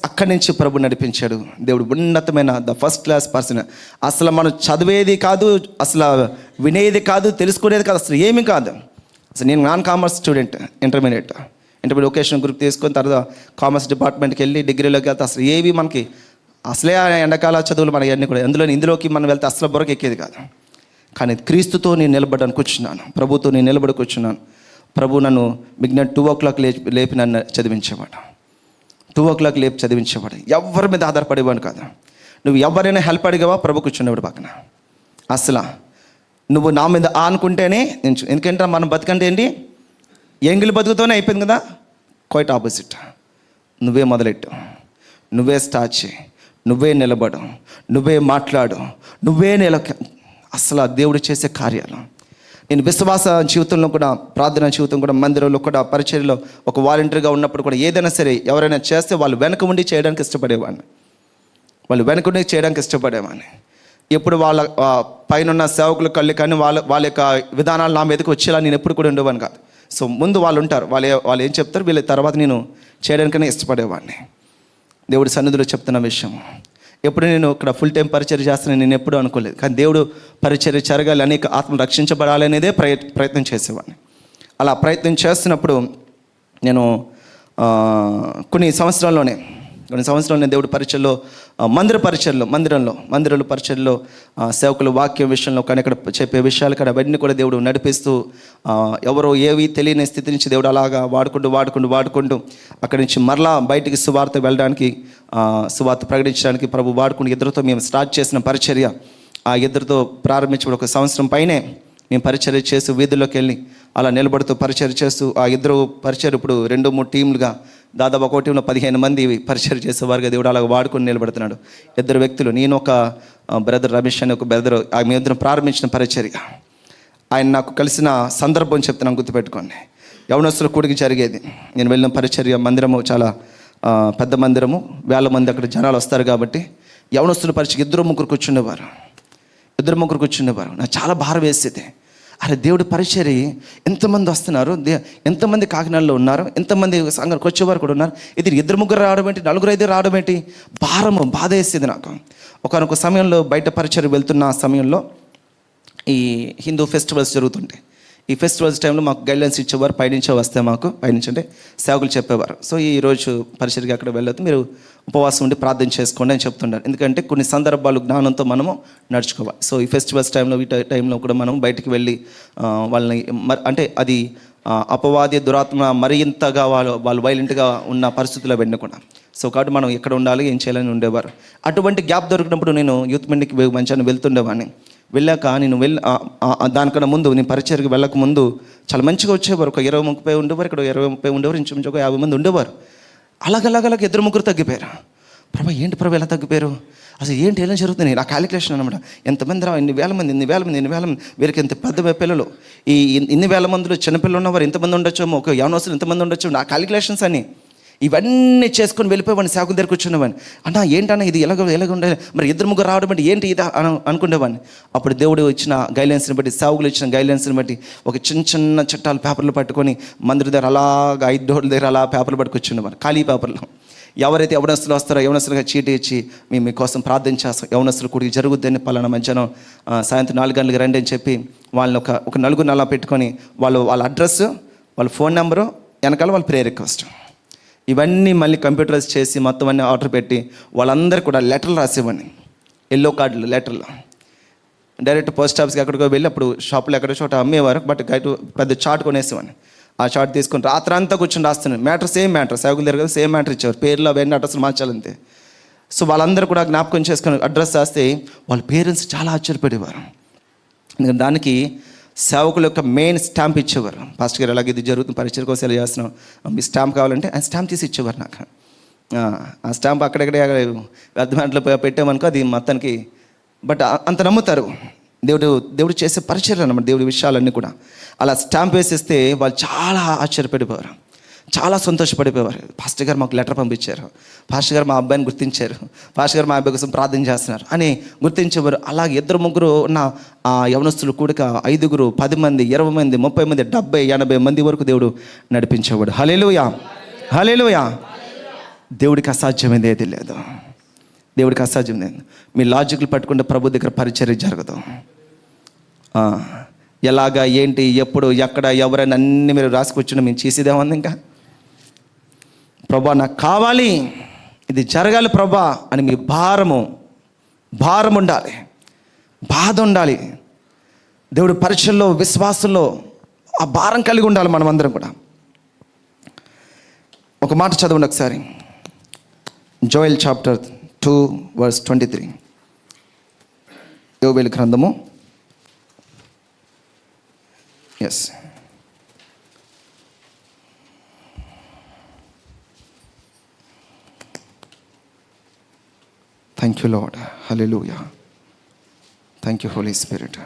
అక్కడి నుంచి ప్రభు నడిపించాడు. దేవుడు ఉన్నతమైన ద ఫస్ట్ క్లాస్ పర్సన్. అసలు మనం చదివేది కాదు, అసలు వినేది కాదు, తెలుసుకునేది కాదు, అసలు ఏమీ కాదు. అసలు నేను non commerce student, intermediate vocational group తీసుకొని తర్వాత కామర్స్ డిపార్ట్మెంట్కి వెళ్ళి డిగ్రీలోకి వెళ్తే అసలు ఏవి మనకి అసలే ఎండాకాల చదువులు మనకి అన్నీ కూడా ఇందులోకి మనం వెళ్తే అసలు బొరకు ఎక్కేది కాదు. కానీ క్రీస్తుతో నేను నిలబడడానికి కూర్చున్నాను, ప్రభుతో నేను నిలబడి కూర్చున్నాను. ప్రభు నన్ను మిగ్నెట్ 2 o'clock లేపి నన్ను చదివించేవాడు. 2 o'clock లేపి చదివించేవాడు. ఎవరి మీద ఆధారపడేవాడు కాదు. నువ్వు ఎవరైనా హెల్ప్ అడిగావా, ప్రభు కూర్చునేవాడు పక్కన. అసలు నువ్వు నా మీద ఆనుకుంటేనే నేను, ఎందుకంటే మనం బతుకంటే ఏంటి, ఎంగిలి బతుకుతోనే అయిపోయింది కదా. Quite opposite. నువ్వే మొదలెట్టు, నువ్వే స్టార్ట్ చేయి, నువ్వే నిలబడు, నువ్వే మాట్లాడు, నువ్వే అసలు దేవుడు చేసే కార్యాలు. నేను విశ్వాస జీవితంలో కూడా, ప్రార్థన జీవితం కూడా, మందిరంలో కూడా, పరిచర్యలో ఒక వాలంటీర్గా ఉన్నప్పుడు కూడా ఏదైనా సరే ఎవరైనా చేస్తే వాళ్ళు వెనక ఉండి చేయడానికి ఇష్టపడేవాడిని. ఎప్పుడు వాళ్ళ పైన సేవకుల కళ్ళు కానీ వాళ్ళ యొక్క విధానాలు నా మీదకి వచ్చేలా నేను ఎప్పుడు కూడా ఉండేవాడిని కాదు. సో ముందు వాళ్ళు ఉంటారు, వాళ్ళు ఏం చెప్తారు, వీళ్ళ తర్వాత నేను చేయడానికనే ఇష్టపడేవాడిని. దేవుడి సన్నిధిలో చెప్తున్న విషయం, ఎప్పుడు నేను ఇక్కడ ఫుల్ టైం పరిచర్య చేస్తానని నేను ఎప్పుడూ అనుకోలేదు. కానీ దేవుడు పరిచర్య జరగాలి, అనేక ఆత్మలు రక్షించబడాలి అనేదే ప్రయత్నం చేసేవాడిని. అలా ప్రయత్నం చేస్తున్నప్పుడు నేను కొన్ని సంవత్సరాల్లోనే దేవుడి పరిచయలో, మందిరంలో పరిచయలో సేవకుల వాక్యం విషయంలో కానీ ఇక్కడ చెప్పే విషయాలు కానీ అవన్నీ కూడా దేవుడు నడిపిస్తూ, ఎవరో ఏవి తెలియని స్థితి నుంచి దేవుడు అలాగా వాడుకుంటూ అక్కడి నుంచి మరలా బయటికి సువార్త వెళ్ళడానికి, సువార్త ప్రకటించడానికి ప్రభు వాడుకుంటూ ఇద్దరితో మేము స్టార్ట్ చేసిన పరిచర్య. ఆ ఇద్దరితో ప్రారంభించిన 1 సంవత్సరం పైనే మేము పరిచర్య చేస్తూ వీధుల్లోకి వెళ్ళి అలా నిలబడుతూ పరిచర్య చేస్తూ, ఆ ఇద్దరు పరిచర్య ఇప్పుడు 2-3 టీంలుగా దాదాపు ఒక టీంలో 15 మంది పరిచర్య చేసేవారుగా దేవుడు అలాగ వాడుకొని నిలబడుతున్నాడు. 2 వ్యక్తులు, నేను ఒక బ్రదర్ రమేష్ అని ఒక బ్రదర్, మీ ఇద్దరు ప్రారంభించిన పరిచర్య. ఆయన నాకు కలిసిన సందర్భం చెప్తున్నాను, గుర్తుపెట్టుకోండి. యవనస్తుల కూడికి జరిగేది. నేను వెళ్ళిన పరిచర్య మందిరము చాలా పెద్ద మందిరము, 1000 మంది అక్కడ జనాలు వస్తారు కాబట్టి యవనస్తుల పరిచర్య 2-3 కూర్చుండేవారు. నాకు చాలా భారం వేసేది. అరే దేవుడి పరిచర్య ఎంతమంది వస్తున్నారు, ఎంతమంది కాకినాడలో ఉన్నారు, ఎంతమంది సంఘానికి వచ్చేవారు కూడా ఉన్నారు, ఇది 2-3 రావడం ఏంటి, 4-5 రావడం ఏంటి, బాధ వేసేది నాకు. ఒకనొక సమయంలో బయట పరిచర్య వెళ్తున్న సమయంలో ఈ హిందూ ఫెస్టివల్స్ జరుగుతుంటాయి. ఈ ఫెస్టివల్స్ టైంలో మాకు గైడ్లైన్స్ ఇచ్చేవారు, పైనుంచే వస్తే మాకు పైనుంచి అంటే సేవకులు చెప్పేవారు. సో ఈరోజు పరిచర్యకి అక్కడ వెళ్ళొద్దు, మీరు ఉపవాసం ఉండి ప్రార్థన చేసుకోండి అని చెప్తుంటారు. ఎందుకంటే కొన్ని సందర్భాలు జ్ఞానంతో మనము నడుచుకోవాలి. సో ఈ ఫెస్టివల్స్ టైంలో ఈ టైంలో కూడా మనం బయటికి వెళ్ళి వాళ్ళని అంటే అది అపవాది దురాత్మ మరింతగా వాళ్ళు వైలెంట్గా ఉన్న పరిస్థితుల్లో వెళ్ళకుండా. సో కాబట్టి మనం ఎక్కడ ఉండాలి, ఏం చేయాలని ఉండేవారు. అటువంటి గ్యాప్ దొరికినప్పుడు నేను యూత్ మిండికి మంచిగా వెళ్తుండేవాడిని. వెళ్ళాక నేను దానికన్నా ముందు, నేను పరిచర్కి వెళ్ళక ముందు చాలా మంచిగా వచ్చేవారు. ఒక 20-30 ఉండేవారు, ఇక్కడ 20-30 ఉండేవారు, ఇంచుమించు ఒక 50 మంది ఉండేవారు. అలాగ 2-3 తగ్గిపోయారు. ప్రభా ఏంటి ప్రభా ఎలా తగ్గిపోయారు, అసలు ఏంటి ఎలా జరుగుతుంది, నా క్యాలిక్యులేషన్ అనమాట. ఎంతమంది రా, ఇన్ని వేల మంది, వీరికి ఎంత పెద్ద పిల్లలు, ఈ ఇన్ని వేల మందిలో చిన్నపిల్లలు ఉన్నవారు ఎంతమంది ఉండొచ్చేమో, ఒక యవనస్తులు ఎంతమంది ఉండొచ్చు, నా క్యాలిక్యులేషన్స్ అని ఇవన్నీ చేసుకొని వెళ్ళిపోయేవాడిని. సేవకుల దగ్గర కూర్చునేవాడిని. అన్నా ఏంటన్నా ఇది ఎలాగ ఉండాలి, మరి 2-3 రావడం బట్టి ఏంటి ఇది అనుకునేవాడిని. అప్పుడు దేవుడు ఇచ్చిన గైడ్లైన్స్ని బట్టి, సేవకులు ఇచ్చిన గైడ్లైన్స్ని బట్టి ఒక చిన్న చట్టాలు పేపర్లు పట్టుకొని మందిర దగ్గర అలాగ 5 డోర్ల దగ్గర అలా పేపర్లు పట్టుకొచ్చుండేవాడిని, ఖాళీ పేపర్లో. ఎవరైతే యవనస్తులు వస్తారో యవనస్తులుగా చీటీ ఇచ్చి మేము మీకోసం ప్రార్థన చేస్తాం, యవనస్తులు కూడికి జరుగుద్దని, పలానా మధ్యాహ్నం సాయంత్రం 4 గంటలకు రండి అని చెప్పి వాళ్ళని ఒక 4 అలా పెట్టుకొని వాళ్ళ అడ్రస్, వాళ్ళ ఫోన్ నెంబరు, వెనకాల వాళ్ళ ప్రేయర్ రిక్వెస్ట్ ఇవన్నీ మళ్ళీ కంప్యూటరైజ్ చేసి మొత్తం అన్నీ ఆర్డర్ పెట్టి వాళ్ళందరికీ కూడా లెటర్లు రాసేవాడిని, ఎల్లో కార్డులు లెటర్లు. డైరెక్ట్ పోస్ట్ ఆఫీస్కి ఎక్కడికో వెళ్ళి అప్పుడు షాపులో ఎక్కడో చోట అమ్మేవారు, బట్ పెద్ద చార్ట్ కొనేసేవాడిని. ఆ చార్ట్ తీసుకొని రాత్రి అంతా కూర్చొని రాస్తున్నాను. మ్యాటర్ సేమ్ మ్యాటర్, సేవకుల దగ్గర సేమ్ మ్యాటర్ ఇచ్చేవారు, పేర్లు అవన్నీ అడ్రస్లు మార్చాలంతే. సో వాళ్ళందరూ కూడా జ్ఞాపకం చేసుకొని అడ్రస్ రాస్తే వాళ్ళ పేరెంట్స్ చాలా ఆశ్చర్యపడేవారు. ఎందుకంటే దానికి సేవకుల యొక్క మెయిన్ స్టాంప్ ఇచ్చేవారు. పాస్టర్ గారు అలాగే ఇది జరుగుతుంది, పరిచయ కోసం ఎలా చేస్తున్నాం, మీ స్టాంప్ కావాలంటే ఆ స్టాంప్ తీసి ఇచ్చేవారు నాకు. ఆ స్టాంప్ అక్కడెక్కడే అర్థమాంట్లో పెట్టామనుకో అది మొత్తానికి. బట్ అంత నమ్ముతారు దేవుడు చేసే పరిచయం అన్నమాట, దేవుడి విషయాలన్నీ కూడా. అలా స్టాంప్ వేసేస్తే వాళ్ళు చాలా ఆశ్చర్యపడిపోయారు, చాలా సంతోషపడిపోయేవారు. పాస్టర్ గారు మాకు లెటర్ పంపించారు, పాస్టర్ గారు మా అబ్బాయిని గుర్తించారు, పాస్టర్ గారు మా అబ్బాయి కోసం ప్రార్థన చేస్తున్నారు అని గుర్తించేవారు. అలాగే 2-3 ఉన్న ఆ యవనస్తులు కూడిక 5, 10 మంది, 20 మంది, 30 మంది, 70, 80 మంది వరకు దేవుడు నడిపించేవాడు. హల్లెలూయా, హల్లెలూయా. దేవుడికి అసాధ్యమైంది ఏది లేదు, దేవుడికి అసాధ్యం లేదు. మీ లాజిక్లు పట్టుకుంటే ప్రభు దగ్గర పరిచర్య జరగదు. ఎలాగా, ఏంటి, ఎప్పుడు, ఎక్కడ, ఎవరైనా అన్నీ మీరు రాసుకొచ్చిన మేము చేసేదేముంది. ఇంకా ప్రభా నాకు కావాలి, ఇది జరగాలి ప్రభా అని మీ భారం ఉండాలి, బాధ ఉండాలి. దేవుడి పరిచయంలో, విశ్వాసంలో ఆ భారం కలిగి ఉండాలి మనమందరం కూడా. ఒక మాట చదవండి ఒకసారి, జోయల్ చాప్టర్ 2:23. యోవేలు గ్రంథము, yes, thank you lord, hallelujah, thank you holy spirit.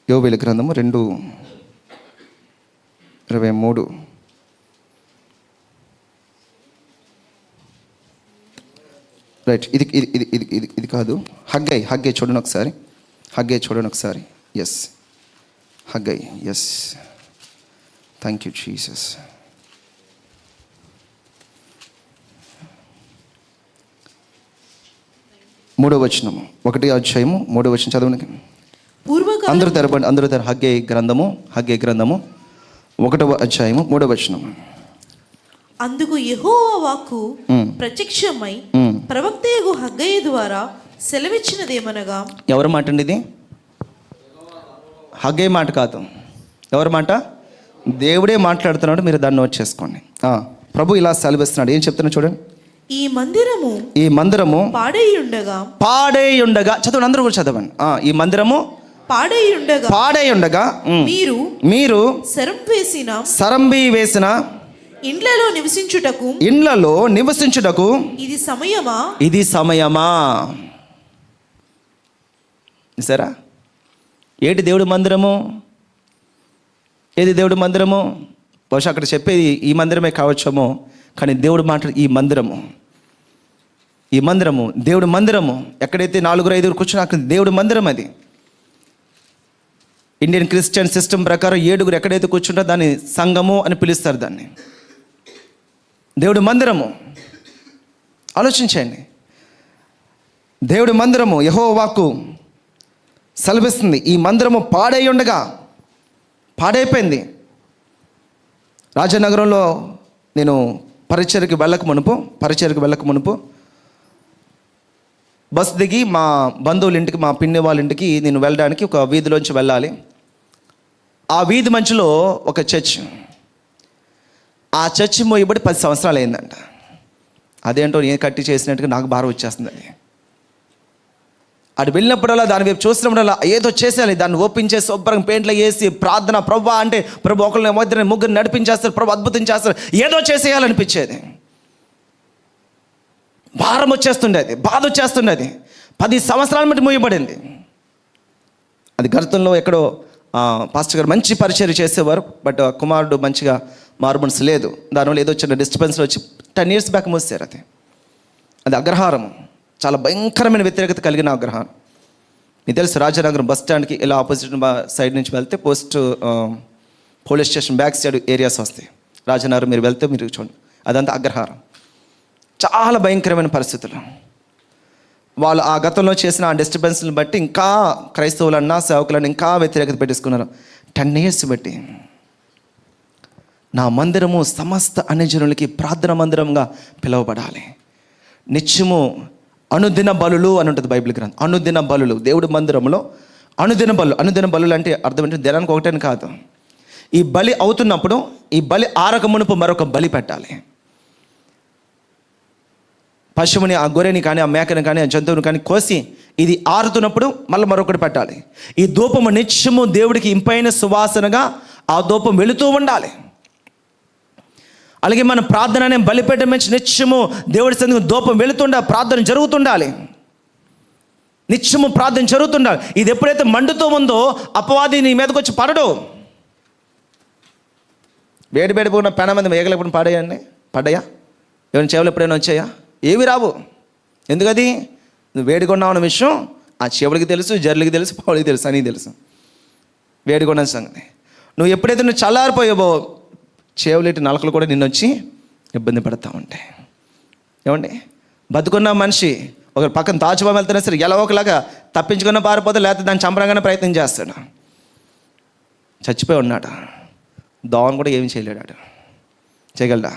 Yovelu గ్రంథము 2:23. రైట్, ఇది కాదు, హగ్గై చూడండి ఒకసారి, yes, Haggai, yes, thank you Jesus. మూడో వచనము, 1వ అధ్యాయము 3వ వచనం చదవండి. అందరూ తెరపండి. హగ్గై గ్రంథము 1వ అధ్యాయము 3వ వచనము. అందుకు యెహోవా వాక్కు ప్రత్యక్షమై ప్రవక్తయగు హగ్గయి ద్వారా సెలవిచ్చినదేమనగా. ఎవరి మాట అండి ఇది? హగ్గయి మాట కాదు. ఎవరి మాట? దేవుడే మాట్లాడుతున్నాడు. మీరు దాన్ని నోట్ చేసుకోండి. ప్రభు ఇలా సెలవిస్తున్నాడు. ఏం చెప్తున్నా చూడండి. ఈ మందిరము పాడై ఉండగా చదవండి, అందరూ కూడా చదవండి. ఈ మందిరము పాడై ఉండగా మీరు సరంబి వేసిన ఇండ్లలో నివసించుటకు ఇది సమయమా? సరా, ఏది దేవుడి మందిరము? ఏది దేవుడి మందిరము? బహుశా అక్కడ చెప్పేది ఈ మందిరమే కావచ్చేమో, కానీ దేవుడు మాట ఈ మందిరము దేవుడి మందిరము. ఎక్కడైతే 4-5 కూర్చుని అక్కడ దేవుడి మందిరం. అది ఇండియన్ క్రిస్టియన్ సిస్టమ్ ప్రకారం 7 ఎక్కడైతే కూర్చుంటారో దాన్ని సంఘము అని పిలుస్తారు. దాన్ని దేవుడి మందిరము. ఆలోచించండి, దేవుడి మందిరము. యెహోవా వాక్కు సెలవిస్తుంది, ఈ మందిరము పాడై ఉండగా, పాడైపోయింది. రాజనగరంలో నేను పరిచర్యకు వెళ్ళక మునుపు బస్ దిగి మా బంధువుల ఇంటికి, మా పిన్ని వాళ్ళ ఇంటికి నేను వెళ్ళడానికి ఒక వీధిలోంచి వెళ్ళాలి. ఆ వీధి మధ్యలో ఒక చర్చ్. ఆ చర్చ్ మోయబడి 10 సంవత్సరాలు అయిందంట. అదేంటో నేను కట్టి చేసినట్టుగా నాకు భారం వచ్చేస్తుంది. అది వెళ్ళినప్పుడల్లా, దాని వైపు చూసినప్పుడల్లా ఏదో చేసేయాలి. దాన్ని ఓపెన్ చేసి శుభ్రంగా పెయింట్లో వేసి ప్రార్థన, ప్రభు అంటే ప్రభు ఒకరిని ముగ్గురు నడిపించేస్తారు, ప్రభు అద్భుతం చేస్తారు, ఏదో చేసేయాలనిపించేది. భారం వచ్చేస్తుండేది, బాధ వచ్చేస్తుండేది. 10 సంవత్సరాల మట్టి మూయబడింది. అది గతంలో ఎక్కడో పాస్టర్ గారు మంచి పరిచర్య చేసేవారు, బట్ కుమారుడు మంచిగా మారుమనసు లేదు. దానివల్ల ఏదో చిన్న డిస్టర్బెన్స్లో వచ్చి 10 years బ్యాక్ మూసారు. అది అగ్రహారం, చాలా భయంకరమైన వ్యతిరేకత కలిగిన అగ్రహారం. మీకు తెలుసు, రాజనగరం బస్ స్టాండ్కి ఇలా ఆపోజిట్ సైడ్ నుంచి వెళ్తే police station back side areas వస్తాయి. రాజనగరం మీరు వెళ్తే మీరు చూడండి, అదంతా అగ్రహారం. చాలా భయంకరమైన పరిస్థితులు. వాళ్ళు ఆ గతంలో చేసిన ఆ డిస్టర్బెన్స్ని బట్టి ఇంకా క్రైస్తవులన్నా సేవకులన్నా ఇంకా వ్యతిరేకత పెట్టేసుకున్నారు. 10 years బట్టి నా మందిరము సమస్త అన్యజనులకి ప్రార్థన మందిరంగా పిలువబడాలి. నిత్యము అనుదిన బలులు అని ఉంటుంది బైబిల్ గ్రంథం. అనుదిన బలులు, దేవుడి మందిరంలో అనుదిన బలులు అంటే అర్థం ఏంటంటే దినానికి ఒకటని కాదు. ఈ బలి అవుతున్నప్పుడు ఈ బలి ఆరక మునుపు మరొక బలి పెట్టాలి. పశువుని, ఆ గొర్రెని కానీ, ఆ మేకని కానీ, ఆ జంతువుని కానీ కోసి ఇది ఆరుతున్నప్పుడు మళ్ళీ మరొకటి పెట్టాలి. ఈ ధూపము నిత్యము దేవుడికి ఇంపైన సువాసనగా ఆ ధూపం వెళుతూ ఉండాలి. అలాగే మన ప్రార్థన అనే బలిపీఠం నుంచి నిత్యము దేవుడి సన్నిధికి ధూపం వెళుతుండాలి, ప్రార్థన జరుగుతుండాలి, నిత్యము ప్రార్థన జరుగుతుండాలి. ఇది ఎప్పుడైతే మండుతూ ఉందో అపవాది నీ మీదకి వచ్చి పడడు. వేడి పోయిన పెన మంది వేగలేకపోయిన పడ్డాయా? ఏమైనా చెవులు ఎప్పుడైనా వచ్చాయా? ఏవి రావు. ఎందుకది? నువ్వు వేడికొన్నావు అన్న విషయం ఆ చెవులకి తెలుసు, జర్లకి తెలుసు, పావులకి తెలుసు, అని తెలుసు వేడికొన్న సంగతి. నువ్వు ఎప్పుడైతే నువ్వు చల్లారిపోయావో చెవులేటి నలకలు కూడా నిన్ను వచ్చి ఇబ్బంది పడతా ఉంటాయి. ఏమండి, బతుకున్న మనిషి ఒక పక్కన తాచుబాబు వెళ్తున్నా సరే ఎలా ఒకలాగా తప్పించుకున్న పారిపోతే, లేకపోతే దాన్ని చంపడంగానే ప్రయత్నం చేస్తాడు. చచ్చిపోయి ఉన్నాడు, దోమను కూడా ఏమి చేయలేడాడు. చేయగలడా?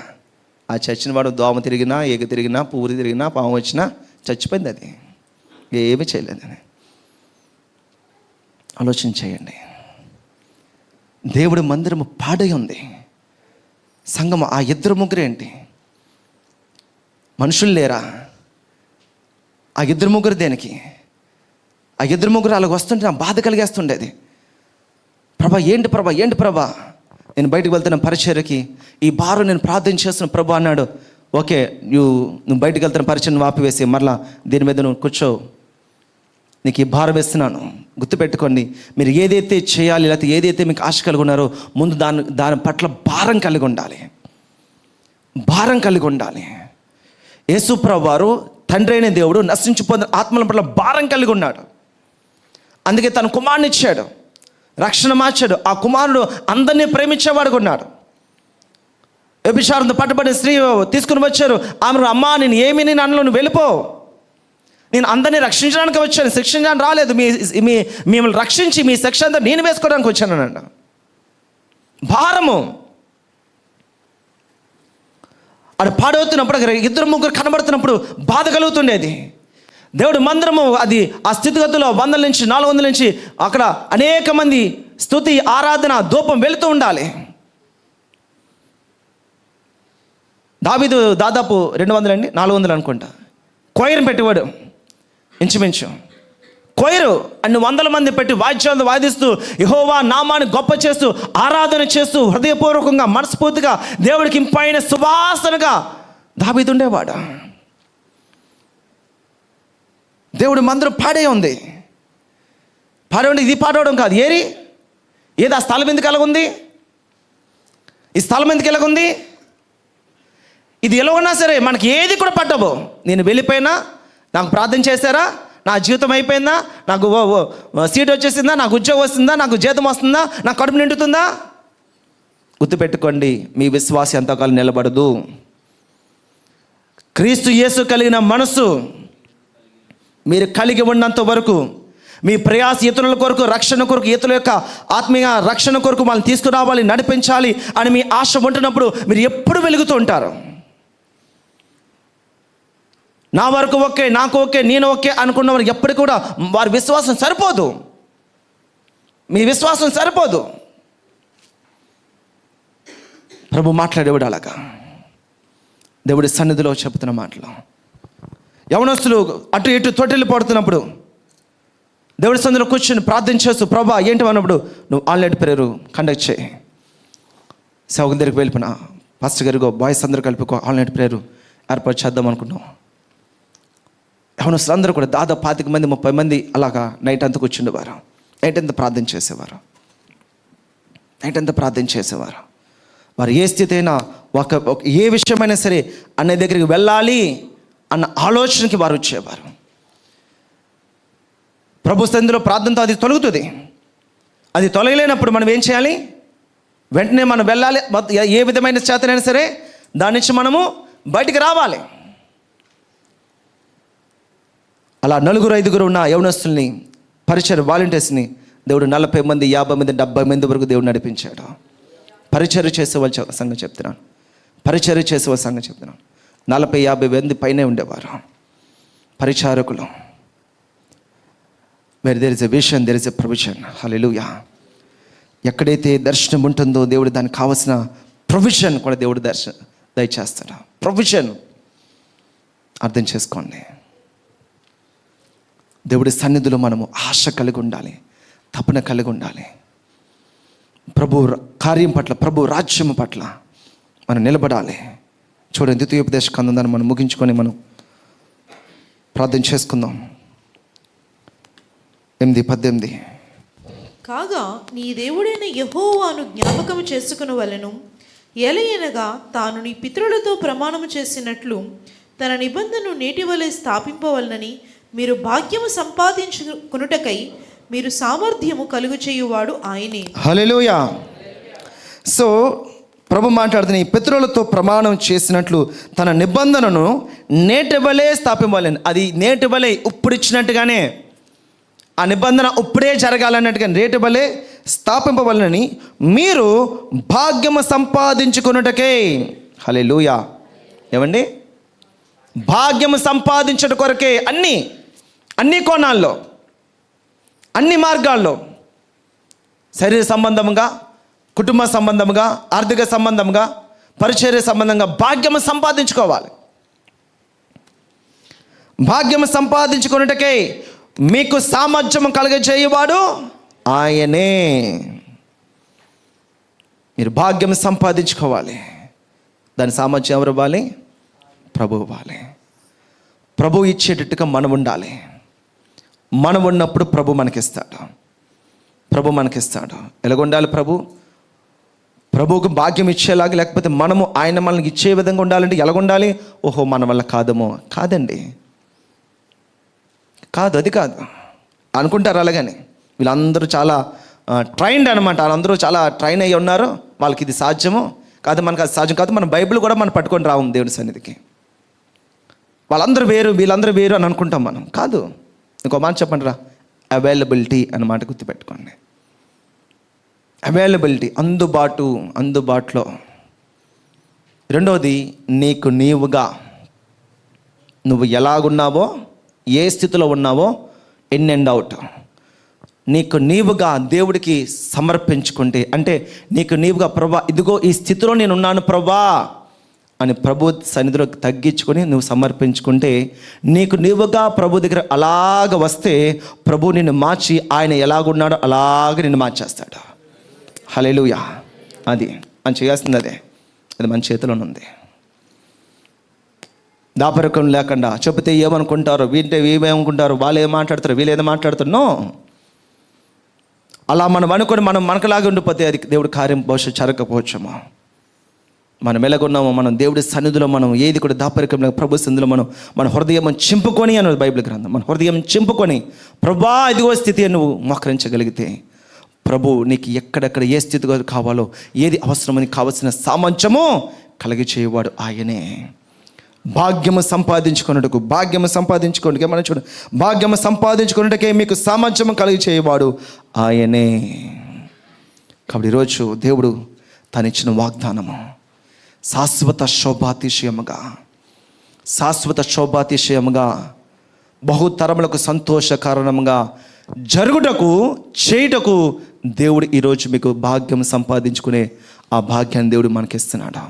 ఆ చచ్చిన వాడు దోమ తిరిగినా, ఏగ తిరిగినా, పూరి తిరిగినా, పాము వచ్చినా చచ్చిపోయింది. అది ఏమీ చేయలేదని ఆలోచన చేయండి. దేవుడి మందిరము పాడై ఉంది. సంఘం ఆ 2-3 ఏంటి? మనుషులు లేరా? ఆ 2-3 దేనికి? ఆ 2-3 అలాగ వస్తుంటే నా బాధ కలిగేస్తుండేది. ప్రభా ఏంటి ప్రభా, నేను బయటకు వెళ్తున్న పరిచర్యకి ఈ భారం నేను ప్రార్థన చేస్తున్న ప్రభు అన్నాడు. ఓకే, నువ్వు బయటకు వెళ్తున్న పరిచర్ను ఆపివేసి మరలా దీని మీద నువ్వు కూర్చో, నీకు ఈ భారం వేస్తున్నాను. గుర్తుపెట్టుకోండి, మీరు ఏదైతే చేయాలి లేకపోతే ఏదైతే మీకు ఆశ కలిగి ఉన్నారో ముందు దాని పట్ల భారం కలిగి ఉండాలి. యేసు ప్రభువు వారు తండ్రి అయిన దేవుడు నశించిపోయిన ఆత్మల పట్ల భారం కలిగి ఉన్నాడు. అందుకే తన కుమారుని ఇచ్చాడు, రక్షణ మార్చాడు. ఆ కుమారుడు అందరినీ ప్రేమించేవాడుగా ఉన్నాడు. వ్యభిచారంతో పట్టుబడిన స్త్రీ తీసుకుని వచ్చారు. ఆమె, అమ్మా నేను ఏమీ నేను అనలో, నువ్వు వెళ్ళిపో, నేను అందరినీ రక్షించడానికి వచ్చాను, శిక్షించడానికి రాలేదు. మిమ్మల్ని రక్షించి మీ శిక్ష అంతా నేను వేసుకోవడానికి వచ్చాను అన్నాడు. భారము అది పాడవుతున్నప్పుడు 2-3 కనబడుతున్నప్పుడు బాధ కలుగుతుండేది. దేవుడి మందిరము అది ఆ స్థితిగతుల్లో 100 నుంచి 400 నుంచి అక్కడ అనేక మంది స్తుతి, ఆరాధన, ధూపం వెళుతూ ఉండాలి. దావీదు దాదాపు 200 400 అనుకుంటా కొయిర్ని పెట్టేవాడు. ఇంచుమించు కొయిరు అన్ని 100 మంది పెట్టి వాయిద్యాలను వాదిస్తూ యెహోవా నామాన్ని గొప్ప చేస్తూ ఆరాధన చేస్తూ హృదయపూర్వకంగా మనస్ఫూర్తిగా దేవుడికి ఇంపైన సువాసనగా దావీదు ఉండేవాడు. దేవుడి మందిరం పాడే ఉంది. ఇది పాడవడం కాదు. ఏది ఆ స్థలం ఎందుకు ఎలాగుంది? ఈ స్థలం ఎందుకు ఎలాగుంది? ఇది ఎలా ఉన్నా సరే మనకి ఏది కూడా పట్టవు. నేను వెళ్ళిపోయినా, నాకు ప్రార్థన చేశారా, నా జీవితం అయిపోయిందా, నాకు సీట్ వచ్చేసిందా, నాకు ఉద్యోగం వస్తుందా, నాకు జీతం వస్తుందా, నాకు కడుపు నిండుతుందా? గుర్తుపెట్టుకోండి, మీ విశ్వాసం ఎంతకాలం నిలబడదు. క్రీస్తు యేసు కలిగిన మనసు మీరు కలిగి ఉన్నంత వరకు మీ ప్రయాస ఇతరుల కొరకు, రక్షణ కొరకు, ఇతరుల యొక్క ఆత్మీయ రక్షణ కొరకు వాళ్ళని తీసుకురావాలి, నడిపించాలి అని మీ ఆశ ఉంటున్నప్పుడు మీరు ఎప్పుడు వెలుగుతూ ఉంటారు. నా వరకు ఓకే, నాకు ఓకే, నేను ఓకే అనుకున్న వారు ఎప్పటికీ కూడా వారి విశ్వాసం సరిపోదు. మీ విశ్వాసం సరిపోదు. ప్రభు మాట్లాడేవాడు అలాగా. దేవుడి సన్నిధిలో చెబుతున్న మాటలు యవనస్తులు అటు ఇటు తొట్టెలు పడుతున్నప్పుడు దేవుడి సన్నిధిలో కూర్చొని ప్రార్థన చేస్తూ, ప్రభా ఏంటి అన్నప్పుడు నువ్వు ఆన్లైన్ ప్రేయర్ కండక్ట్ చేయి. సేవకుల దగ్గరికి వెళ్ళిపోయినా పాస్టర్ గారిగో బాయ్స్ అందరూ కలిపి ఆన్లైన్ ప్రేయర్ ఏర్పాటు చేద్దాం అనుకున్నాం. యవనస్తులు అందరూ కూడా దాదాపు 25 మంది 30 మంది అలాగా నైట్ అంతా కూర్చుండేవారు. నైట్ అంతా ప్రార్థన చేసేవారు. వారు ఏ స్థితి అయినా ఏ విషయమైనా సరే అన్నయ్య దగ్గరికి వెళ్ళాలి అన్న ఆలోచనకి వారు వచ్చేవారు. ప్రభు సన్నిధిలో ప్రార్థనతో అది తొలగుతుంది. అది తొలగలేనప్పుడు మనం ఏం చేయాలి? వెంటనే మనం వెళ్ళాలి. ఏ విధమైన చేతనైనా సరే దాని నుంచి మనము బయటికి రావాలి. అలా 4-5 ఉన్న యవనస్తుల్ని పరిచయ వాలంటీర్స్ని దేవుడు 40 మంది 50 మంది 70 మంది వరకు దేవుడు నడిపించాడు. పరిచర్య చేసే వాళ్ళ సంగతి చెప్తున్నాను. పరిచర్య చేసే వాళ్ళ సంగతి చెప్తున్నాను. 40-50 మంది పైనే ఉండేవారు పరిచారకులు. Where there is a vision, there is a provision. Hallelujah. ఎక్కడైతే దర్శనం ఉంటుందో దేవుడు దానికి కావాల్సిన ప్రొవిజన్ కూడా దేవుడు దయచేస్తాడు. ప్రొవిజన్ అర్థం చేసుకోండి. దేవుడి సన్నిధిలో మనము ఆశ కలిగి ఉండాలి, తపన కలిగి ఉండాలి. ప్రభు కార్యం పట్ల, ప్రభు రాజ్యం పట్ల మనం నిలబడాలి. చూడండి, ద్వితీయోపదేశ కాండం మనం ముగించుకొని మనం ప్రార్థన చేసుకుందాం. 8:18. కాగా నీ దేవుడైన యెహోవాను జ్ఞాపకము చేసుకొనవలెను. ఎలయనగా తాను నీ పితరులతో ప్రమాణము చేసినట్లు తన నిబంధనను నేటి వలె స్థాపింపవలనని మీరు భాగ్యము సంపాదించుకొనుటకై మీరు సామర్థ్యము కలుగు చేయువాడు ఆయనే. హల్లెలూయా. సో ప్రభు మాట్లాడుతున్న, ఈ పితరులతో ప్రమాణం చేసినట్లు తన నిబంధనను నేటి వలె స్థాపించాలని. అది నేటి వలె, ఇప్పుడు ఇచ్చినట్టుగానే ఆ నిబంధన ఇప్పుడే జరగాలన్నట్టుగా నేటి వలె స్థాపింపవలనని మీరు భాగ్యము సంపాదించుకొనుటకే. హల్లెలూయా. ఏమండి? భాగ్యము సంపాదించుట కొరకే. అన్ని కోణాల్లో, అన్ని మార్గాల్లో, శరీర సంబంధంగా, కుటుంబ సంబంధంగా, ఆర్థిక సంబంధంగా, పరిచర్య సంబంధంగా భాగ్యము సంపాదించుకోవాలి. భాగ్యము సంపాదించుకున్నటకే మీకు సామర్థ్యము కలుగజేయువాడు ఆయనే. మీరు భాగ్యం సంపాదించుకోవాలి. దాని సామర్థ్యం ఎవరు ఇవ్వాలి? ప్రభు ఇవ్వాలి. ప్రభు ఇచ్చేటట్టుగా మనం ఉండాలి. మనం ఉన్నప్పుడు ప్రభు మనకిస్తాడు. ప్రభు మనకిస్తాడు. ఎలాగుండాలి? ప్రభువుకు భాగ్యం ఇచ్చేలాగా, లేకపోతే మనము ఆయన మనకి ఇచ్చే విధంగా ఉండాలంటే ఎలాగుండాలి? ఓహో, మన వల్ల కాదేమో. కాదండి, కాదు, అది కాదు అనుకుంటారు. అలాగని వీళ్ళందరూ చాలా ట్రైన్డ్ అనమాట. వాళ్ళందరూ చాలా ట్రైన్ అయ్యి ఉన్నారు. వాళ్ళకి ఇది సాధ్యము కాదు, మనకు అది సాధ్యం కాదు. మన బైబిల్ కూడా మనం పట్టుకొని రాము దేవుని సన్నిధికి. వాళ్ళందరూ వేరు, వీళ్ళందరూ వేరు అని అనుకుంటాం మనం. కాదు. ఇంకో మాట చెప్పండి రా, అవైలబిలిటీ అన్నమాట గుర్తుపెట్టుకోండి. అవైలబిలిటీ, అందుబాటులో. రెండవది, నీకు నీవుగా, నువ్వు ఎలాగున్నావో, ఏ స్థితిలో ఉన్నావో, ఇన్ అండ్ అవుట్, నీకు నీవుగా దేవుడికి సమర్పించుకుంటే, అంటే నీకు నీవుగా, ప్రభా ఇదిగో ఈ స్థితిలో నేను ఉన్నాను ప్రభా అని ప్రభు సన్నిధిలో తగ్గించుకొని నువ్వు సమర్పించుకుంటే, నీకు నీవుగా ప్రభు దగ్గర అలాగ వస్తే ప్రభు నిన్ను మార్చి ఆయన ఎలాగున్నాడో అలాగ నిన్ను మార్చేస్తాడు. హల్లెలూయా. అది మనం చేయాల్సింది. అది మన చేతిలోనే ఉంది. దాపరికం లేకుండా చెబితే ఏమనుకుంటారో, వింటే ఏమనుకుంటారో, వాళ్ళు ఏం మాట్లాడతారు, వీళ్ళు ఏదో మాట్లాడుతున్నో, అలా మనం అనుకొని మనం మనకులాగా ఉండిపోతే అది దేవుడి కార్యం బహుశా జరగకపోవచ్చేమో. మనం ఎలాగున్నామో, మనం దేవుడి సన్నిధిలో మనం ఏది కూడా దాపరికం లేక ప్రభు సన్నిధిలో మన హృదయం చింపుకొని అన్నది బైబిల్ గ్రంథం. మన హృదయం చింపుకొని ప్రభా ఇదిగో స్థితి నువ్వు మోకరించగలిగితే ప్రభు నీకు ఎక్కడెక్కడ ఏ స్థితిగా కావాలో, ఏది అవసరమని కావాల్సిన సామర్థ్యము కలిగి చేయవాడు ఆయనే. భాగ్యము సంపాదించుకున్నట్టుకు మనం చూడండి, భాగ్యము సంపాదించుకున్నట్టుకే మీకు సామర్థ్యము కలిగి చేయవాడు ఆయనే. కాబట్టి ఈరోజు దేవుడు తనిచ్చిన వాగ్దానము శాశ్వత శోభాతిశయముగా బహుతరములకు సంతోష కారణంగా జరుగుటకు చేయుటకు దేవుడు ఈరోజు మీకు భాగ్యం సంపాదించుకునే ఆ భాగ్యాన్ని దేవుడు మనకిస్తున్నాడు.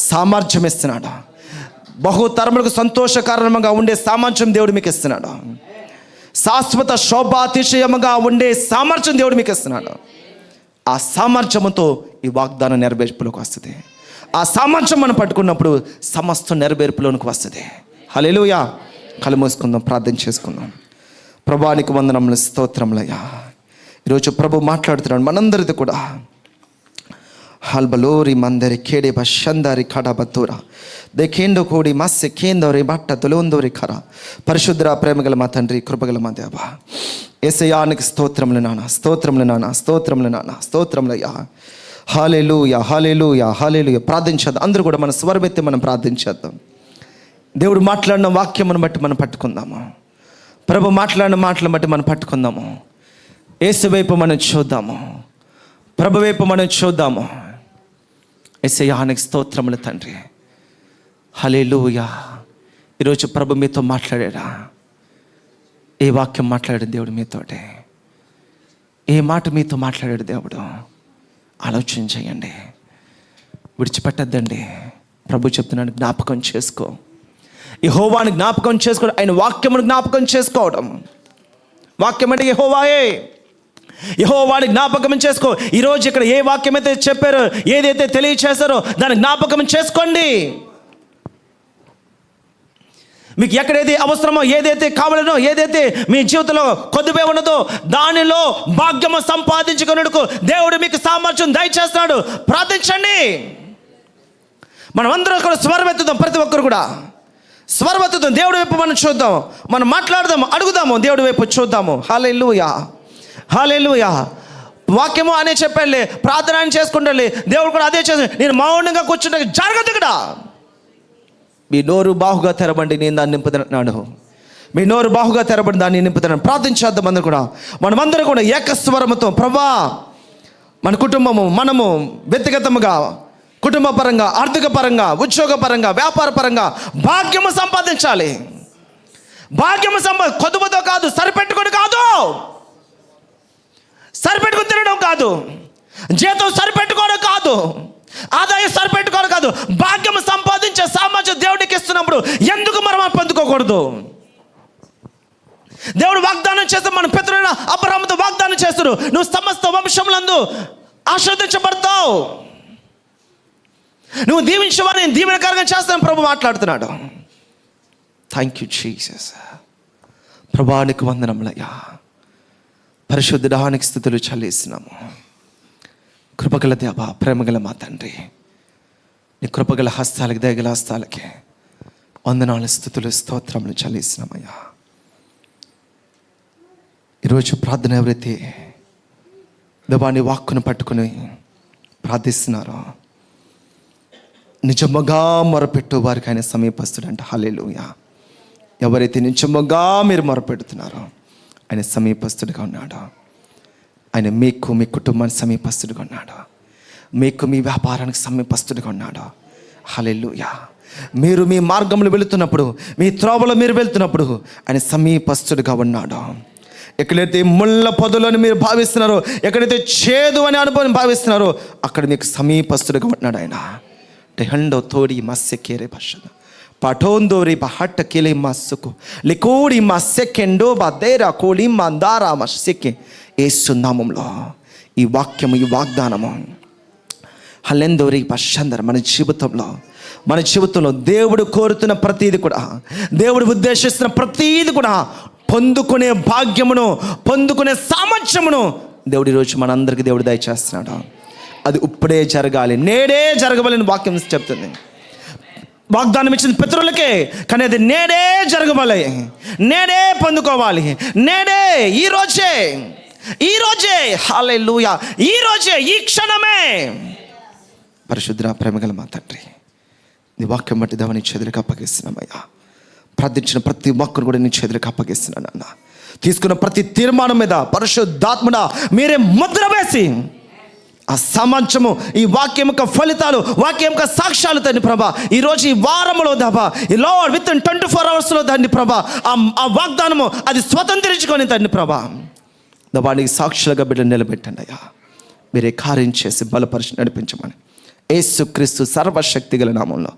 సామర్థ్యం ఇస్తున్నాడు. బహుతరములకు సంతోష కారణంగా ఉండే సామర్థ్యం దేవుడు మీకు ఇస్తున్నాడు. శాశ్వత శోభాతిశయముగా ఉండే సామర్థ్యం దేవుడు మీకు ఇస్తున్నాడు. ఆ సామర్థ్యముతో ఈ వాగ్దానం నెరవేర్పులోకి వస్తుంది. ఆ సామర్థ్యం మనం పట్టుకున్నప్పుడు సమస్త నెరవేర్పులోనికి వస్తుంది. హల్లెలూయా. కళ్ళు మూసుకుందాం, ప్రార్థన చేసుకుందాం. ప్రభువానికి వందనములు, స్తోత్రములయ్యా. ఈరోజు ప్రభు మాట్లాడుతున్నాడు మనందరిది కూడా. హల్బలోరి మందరి కేడే బషందారి కడబత్తూరా దేఖేండో కోడి మత్స్య కేందోరి బట్ట తొలోందోరి ఖర. పరిశుద్ధ ప్రేమగల మా తండ్రి, కృపగల మా దేవ, యేసయ్యానికి స్తోత్రములు నాన్న. స్తోత్రములయ్యా. హల్లెలూయా. ప్రార్థించేద్దాం. అందరూ కూడా మన స్వరమెత్తి మనం ప్రార్థించేద్దాం. దేవుడు మాట్లాడిన వాక్యమును బట్టి మనం పట్టుకుందాము. ప్రభు మాట్లాడిన మాటలను బట్టి మనం పట్టుకుందాము. యేసు వైపు మనం చూద్దాము, ప్రభు వైపు మనం చూద్దాము. యేసయ్యానికి స్తోత్రములు తండ్రి. హల్లెలూయా. ఈరోజు ప్రభు మీతో మాట్లాడాడా? ఏ వాక్యం మాట్లాడాడు దేవుడు మీతోటే? ఏ మాట మీతో మాట్లాడాడు దేవుడు? ఆలోచన చేయండి, విడిచిపెట్టద్దండి. ప్రభు చెప్తున్నాడు, జ్ఞాపకం చేసుకో. యెహోవాని జ్ఞాపకం చేసుకోవడం, ఆయన వాక్యమును జ్ఞాపకం చేసుకోవడం. వాక్యం అంటే యెహోవాయే. యెహోవాని జ్ఞాపకం చేసుకో. ఈరోజు ఇక్కడ ఏ వాక్యం అయితే చెప్పారో, ఏదైతే తెలియచేశారో దాన్ని జ్ఞాపకం చేసుకోండి. మీకు ఎక్కడైతే అవసరమో, ఏదైతే కావాలనో, ఏదైతే మీ జీవితంలో కొద్దిపై ఉన్నదో దానిలో భాగ్యము సంపాదించుకున్నట్టుకు దేవుడు మీకు సామర్థ్యం దయచేస్తున్నాడు. ప్రార్థించండి. మనం అందరం కూడా స్వరమెత్తుదాం. ప్రతి ఒక్కరు కూడా స్వరమెత్తుదాం. దేవుడి వైపు మనం చూద్దాం, మనం మాట్లాడదాము, అడుగుదాము, దేవుడి వైపు చూద్దాము. హల్లెలూయా, హల్లెలూయా. వాక్యము అనే చెప్పండి, ప్రార్థన అని చేసుకుంటాలి. దేవుడు కూడా అదే చేస్తాడు. నేను మౌనంగా కూర్చుంటే జరగదు ఇక్కడ. మీ నోరు బాహుగా తెరబండి, నేను దాన్ని నింపుతున్నాను. మీ నోరు బాహుగా తెరబడి దాన్ని నింపుతున్నాను. ప్రార్థించేద్దాం అందరూ కూడా. మనమందరం కూడా ఏకస్వరముతో, ప్రభా మన కుటుంబము, మనము వ్యక్తిగతముగా, కుటుంబ పరంగా, ఆర్థిక పరంగా, ఉద్యోగ పరంగా, వ్యాపార పరంగా భాగ్యము సంపాదించాలి. భాగ్యము కొద్దుబతో కాదు, సరిపెట్టుకొని కాదు, సరిపెట్టుకుని తినడం కాదు, జీతం సరిపెట్టుకోవడం కాదు, ఆదాయం సరిపెట్టుకోవడం కాదు. భాగ్యం సంపాదించే సామర్థ్యం దేవుడికి ఇస్తున్నప్పుడు ఎందుకు మనం పొందుకోకూడదు? దేవుడు వాగ్దానం చేస్తే, మన పితరులైన అబ్రహాముతో వాగ్దానం చేస్తారు, నువ్వు సమస్త వంశములందు ఆశీర్వదించబడతావు, నువ్వు దీవించవని, నేను దీవెనకరంగా చేస్తాను ప్రభు మాట్లాడుతున్నాడు. Thank you Jesus. ప్రభానికి వందనములయ్యా. పరిశుద్ధుడానికి స్తుతులు చెల్లిస్తున్నాము. కృపగల దేవా, ప్రేమగల మా తండ్రి, నీ కృపగల హస్తాలకి, దయగల హస్తాలకి వందనాలు, స్తుతులు, స్తోత్రములు చెల్లిస్తున్నామయ్యా. ఈరోజు ప్రార్థన ఎవరైతే దేవా నీ వాక్కును పట్టుకుని ప్రార్థిస్తున్నారో, నిజముగా మొరపెట్టు వారికి ఆయన సమీపస్తుడంట. హల్లెలూయా. ఎవరైతే నిజముగా మీరు మొరపెడుతున్నారో ఆయన సమీపస్తుడిగా ఉన్నాడు. ఆయన మీకు, మీ కుటుంబానికి సమీపస్తుడిగా ఉన్నాడు. మీకు, మీ వ్యాపారానికి సమీపస్తుడిగా ఉన్నాడు. హల్లెలూయా. మీరు మీ మార్గంలో వెళుతున్నప్పుడు, మీ త్రోవలో మీరు వెళ్తున్నప్పుడు ఆయన సమీపస్తుడిగా ఉన్నాడు. ఎక్కడైతే ముళ్ళ పొదలని మీరు భావిస్తున్నారో, ఎక్కడైతే చేదు అని అనుభవం భావిస్తున్నారో అక్కడ మీకు సమీపస్తుడిగా ఉన్నాడు ఆయన. టెహండో తోడి మస్సెకేరే భాష పఠోందోరి బహట్ట కిలి మస్సుకు లికోడి మస్సెకెండో బదేరా కోడి మందారా మస్సెకే. యేసు నామములో ఈ వాక్యము, ఈ వాగ్దానము హల్లెందోరి భాషందర మన జీవితంలో దేవుడు కోరుతున్న ప్రతీది కూడా, దేవుడు ఉద్దేశిస్తున్న ప్రతీది కూడా పొందుకునే భాగ్యమును, పొందుకునే సామర్థ్యమును దేవుడు ఈరోజు మనందరికీ దేవుడు దయచేస్తున్నాడు. అది ఇప్పుడే జరగాలి, నేడే జరగవాలని వాక్యం చెప్తుంది. వాగ్దానం ఇచ్చిన పితరులకే, కానీ అది నేడే జరగవాలి, నేడే పొందుకోవాలి, నేడే, ఈరోజే. హల్లెలూయా. ఈరోజే, ఈ క్షణమే. పరిశుద్ధ ప్రేమగల మా తండ్రి, నీ వాక్యం బట్టి దేవా నీ చేతులకు అప్పగిస్తున్నామయ్యా. ప్రార్థించిన ప్రతి ఒక్కరు కూడా నీ చేతులకు అప్పగిస్తున్నాను అన్న. తీసుకున్న ప్రతి తీర్మానం మీద పరిశుద్ధాత్మడ మీరే ముద్ర వేసి ఆ సామర్థ్యము, ఈ వాక్యం యొక్క ఫలితాలు, వాక్యం యొక్క సాక్ష్యాలు తండ్రి ప్రభా, ఈరోజు ఈ వారంలో దాబా, ఈ లార్డ్ విత్ ఇన్ 24 hours తండ్రి ప్రభా, ఆ వాగ్దానము అది స్వతంత్రించుకొని తండ్రి ప్రభా దానికి సాక్షులుగా బిడ్డ నిలబెట్టండి అయ్యా. మీరే కార్యం చేసి బలపరిచి నడిపించమని యేసుక్రీస్తు సర్వశక్తి గల నామంలో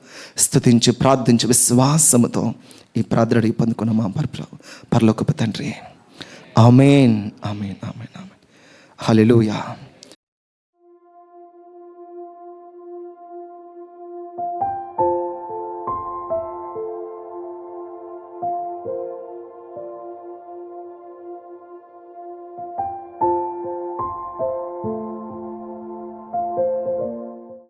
స్తుతించి ప్రార్థించి విశ్వాసముతో ఈ ప్రార్థన పొందుకున్న మా పరలోకపు తండ్రి. ఆమేన్, ఆమేన్, ఆమేన్, ఆమేన్. హల్లెలూయా.